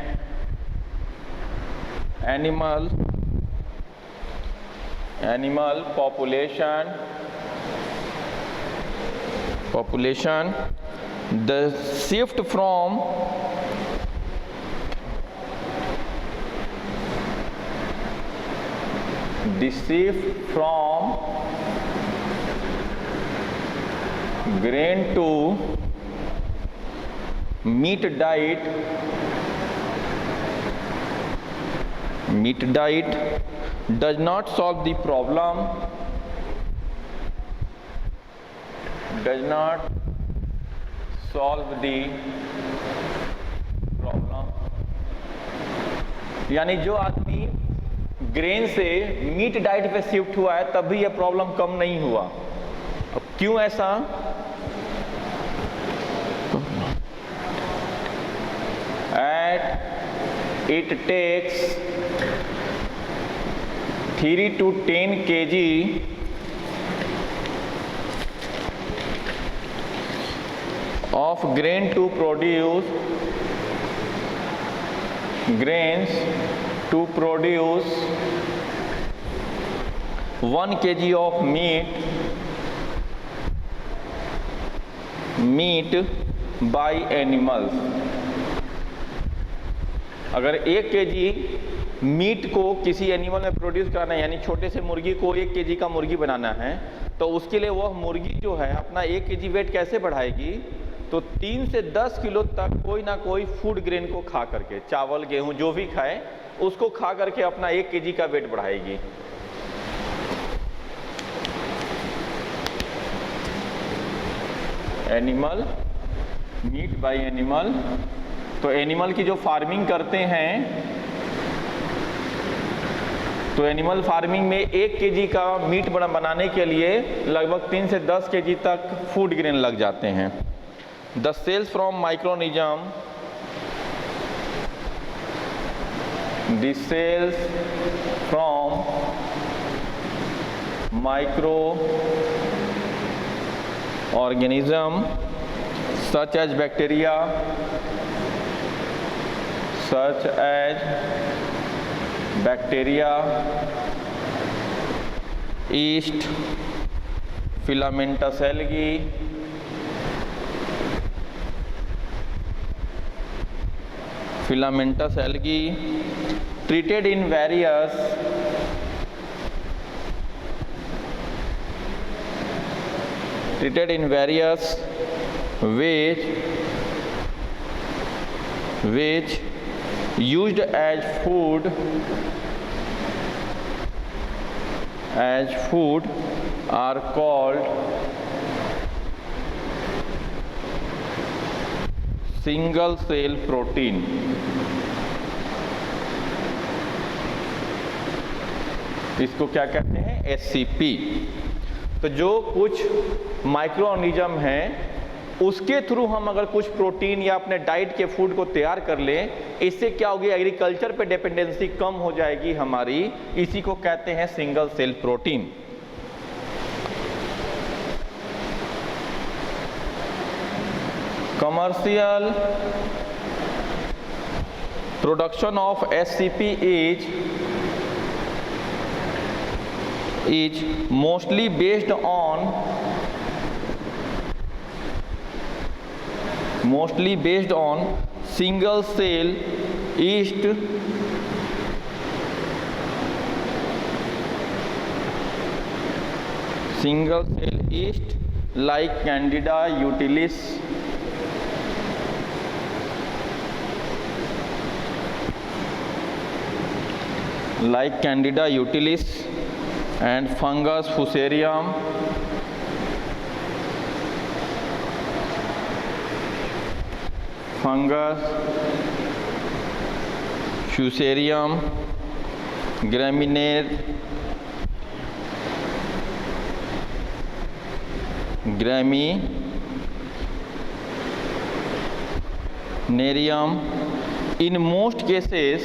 animal population, the shift from grain to meat diet does not solve the problem, यानी जो आदमी grain से meat diet पे shift हुआ है तब भी यह प्रॉब्लम कम नहीं हुआ। अब क्यों ऐसा? It takes 3 to 10 kg of grains to produce 1 kg of meat by animals। अगर 1 kg मीट को किसी एनिमल में प्रोड्यूस कराना है, यानी छोटे से मुर्गी को 1 kg का मुर्गी बनाना है, तो उसके लिए वह मुर्गी जो है अपना 1 kg वेट कैसे बढ़ाएगी? तो 3 से 10 किलो तक कोई ना कोई फूड ग्रेन को खा करके, चावल गेहूं जो भी खाए उसको खा करके अपना 1 kg का वेट बढ़ाएगी। Animal, meat by animal. तो एनिमल की जो फार्मिंग करते हैं तो एनिमल फार्मिंग में 1 kg का मीट बनाने के लिए लगभग 3 से 10 kg तक फूड ग्रेन लग जाते हैं। The cells from microorganism, the cells from microorganism such as bacteria, yeast, filamentous algae, treated in various which used as food are called single cell protein। इसको क्या कहते हैं? SCP। तो जो कुछ माइक्रो ऑर्गेनिज्म हैं उसके थ्रू हम अगर कुछ प्रोटीन या अपने डाइट के फूड को तैयार कर लें, इससे क्या होगी? एग्रीकल्चर पे डिपेंडेंसी कम हो जाएगी हमारी। इसी को कहते हैं single cell protein. Commercial production of SCP is mostly based on single cell yeast like Candida utilis, and fungus Fusarium, Graminarium. In most cases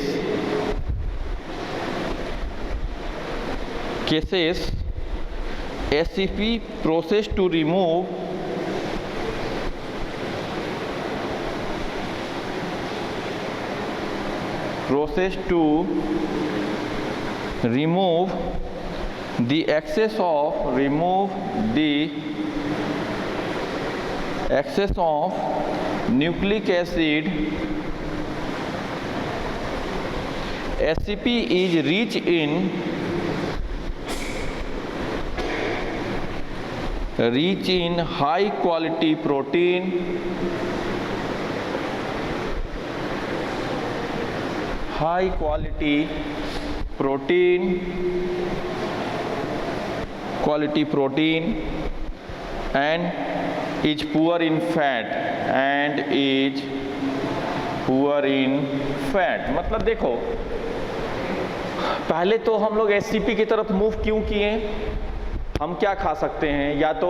SCP process to remove the excess of nucleic acid. SCP is rich in high quality protein, and is poor in fat, मतलब देखो पहले तो हम लोग SCP की तरफ move क्यों किए? हम क्या खा सकते हैं? या तो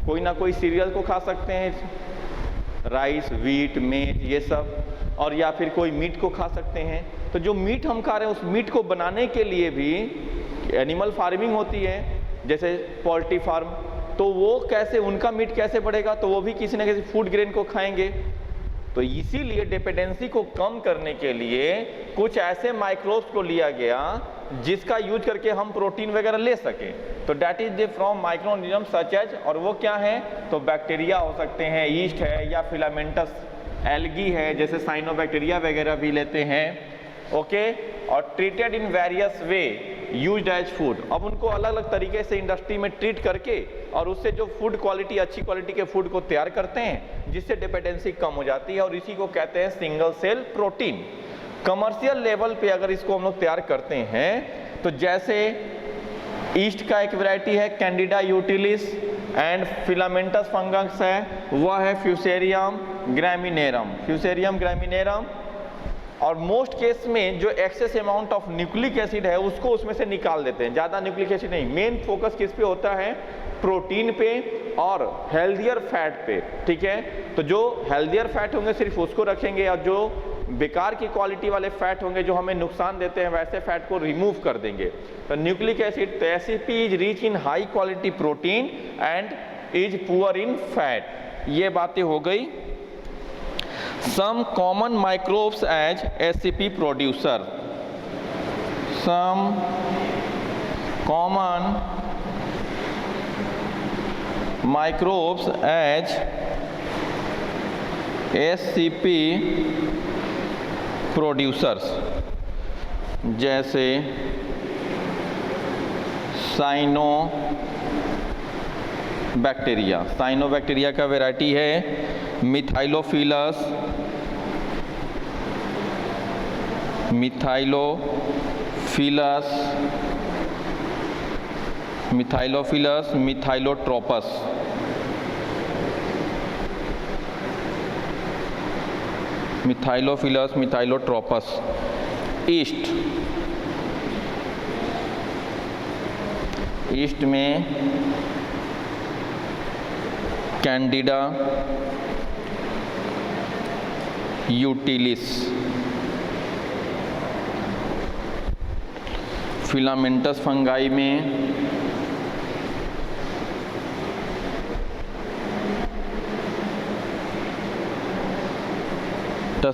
कोई ना कोई सीरियल को खा सकते हैं, राइस, व्हीट, मेज, ये सब, और या फिर कोई मीट को खा सकते हैं। तो जो मीट हम खा रहे हैं उस मीट को बनाने के लिए भी एनिमल फार्मिंग होती है, जैसे पोल्ट्री फार्म, तो वो कैसे, उनका मीट कैसे बढ़ेगा? तो वो भी किसी न किसी फूड ग्रेन को खाएंगे। तो इसीलिए डिपेंडेंसी को कम करने के लिए कुछ ऐसे माइक्रोब्स को लिया गया जिसका यूज करके हम प्रोटीन वगैरह ले सके। तो that is the from microorganism such as, और वो क्या है? तो बैक्टीरिया हो सकते हैं, यीस्ट है, या फिलामेंटस एल्गी है, जैसे साइनोबैक्टीरिया वगैरह भी लेते हैं। ओके, और treated in various way used as food. अब उनको अलग अलग तरीके से इंडस्ट्री में ट्रीट करके और उससे जो फूड क्वालिटी, अच्छी क्वालिटी के फूड को तैयार करते हैं, जिससे डिपेंडेंसी कम हो जाती है, और इसी को कहते हैं single cell protein. Commercial level पे अगर इसको हम लोग तैयार करते हैं, तो जैसे ईस्ट का एक वैरायटी है कैंडिडा यूटिलिस, एंड फिलामेंटस फंगस है, वह है फ्यूसेरियम ग्रामिनेरम। और मोस्ट केस में जो excess amount of nucleic acid है उसको उसमें से निकाल देते हैं, ज़्यादा न्यूक्लिक एसिड नहीं। मेन फोकस किस पे होता है? प्रोटीन पे और हेल्दियर फैट पे, ठीक है। तो जो हेल्दियर फैट होंगे सिर्फ उसको रखेंगे, और जो बेकार की क्वालिटी वाले फैट होंगे जो हमें नुकसान देते हैं वैसे फैट को रिमूव कर देंगे। तो न्यूक्लिक एसिड, तो ACP is rich in high quality protein and is poor in fat. ये बातें हो गई। Some common microbes as ACP producer. Some common microbes as ACP producers, जैसे साइनोबैक्टीरिया। साइनोबैक्टीरिया का वैरायटी है मिथाइलोफिलस, मिथाइलोफिलस, मिथाइलोफिलस, मिथाइलोट्रोपस। मिथाइलोफिलस, मिथाइलोट्रोपस। ईस्ट, ईस्ट में Candida यूटिलिस। Filamentous fungi में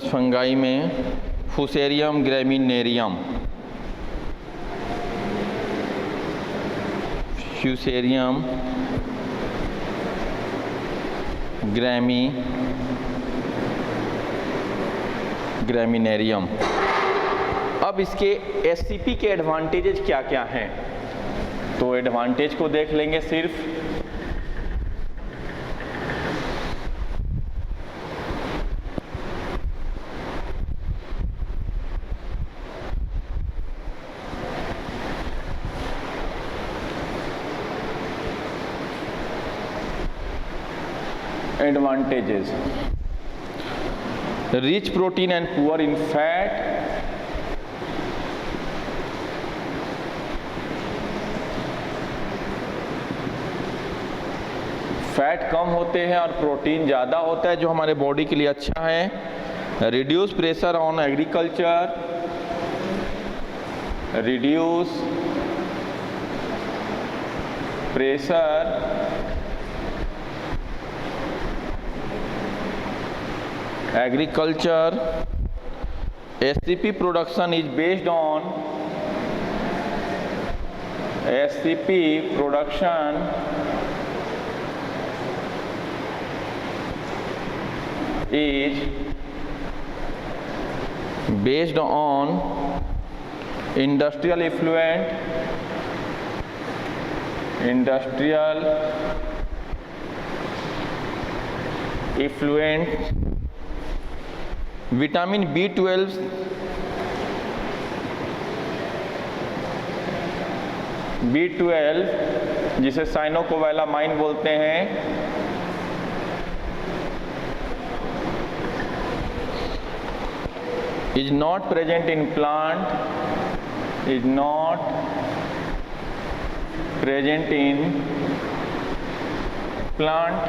fungi में फुसेरियम ग्रैमिनेरियम, फ्यूसेरियम ग्रैमिनेरियम। अब इसके एससीपी के एडवांटेजेस क्या क्या हैं, तो एडवांटेज को देख लेंगे सिर्फ। Advantages: rich protein and poor in fat, fat कम होते हैं और प्रोटीन ज़्यादा होता है जो हमारे बॉडी के लिए अच्छा है। Reduce pressure on agriculture, reduce pressure agriculture. SCP production is based on, SCP production is based on industrial effluent vitamin B12 जिसे साइनोकोवैलामाइन बोलते हैं, is not present in plant, is not present in plant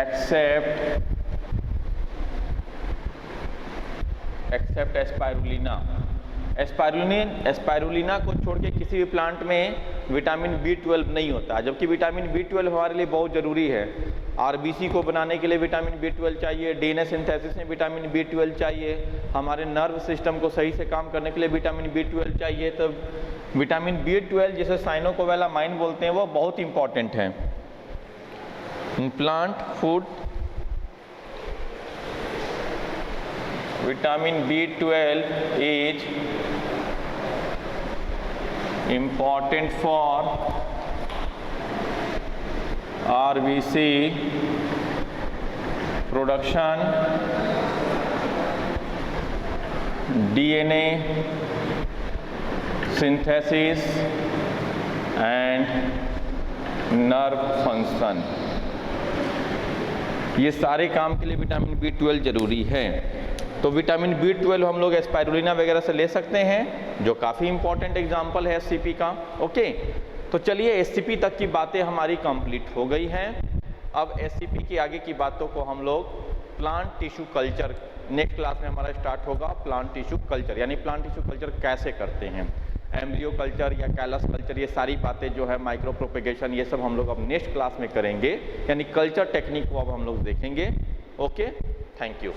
except spirulina. Spirulina को छोड़ के किसी भी plant में vitamin B12 नहीं होता, जबकि विटामिन B12 हमारे लिए बहुत ज़रूरी है। आरबीसी को बनाने के लिए विटामिन B12 चाहिए, डीएनए सिंथेसिस में विटामिन B12 चाहिए, हमारे नर्व सिस्टम को सही से काम करने के लिए विटामिन B12 चाहिए। तो विटामिन B12 जिसे साइनोकोवैलामाइन बोलते हैं वो बहुत इंपॉर्टेंट है in plant food. Vitamin B12 is important for RBC production, DNA synthesis and nerve function। ये सारे काम के लिए विटामिन B12 जरूरी है। तो विटामिन B12 हम लोग स्पाइरुलिना वगैरह से ले सकते हैं, जो काफ़ी इंपॉर्टेंट एग्जाम्पल है SCP का। ओके, तो चलिए SCP तक की बातें हमारी कंप्लीट हो गई हैं। अब SCP की आगे की बातों को हम लोग plant tissue culture, next class में हमारा स्टार्ट होगा प्लांट टिश्यू कल्चर, यानी प्लांट टिश्यू कल्चर कैसे करते हैं, एम्ब्रियो कल्चर या कैलस कल्चर, ये सारी बातें जो है, माइक्रो प्रोपेगेशन, ये सब हम लोग अब नेक्स्ट क्लास में करेंगे, यानी कल्चर टेक्निक को अब हम लोग देखेंगे। Okay, thank you.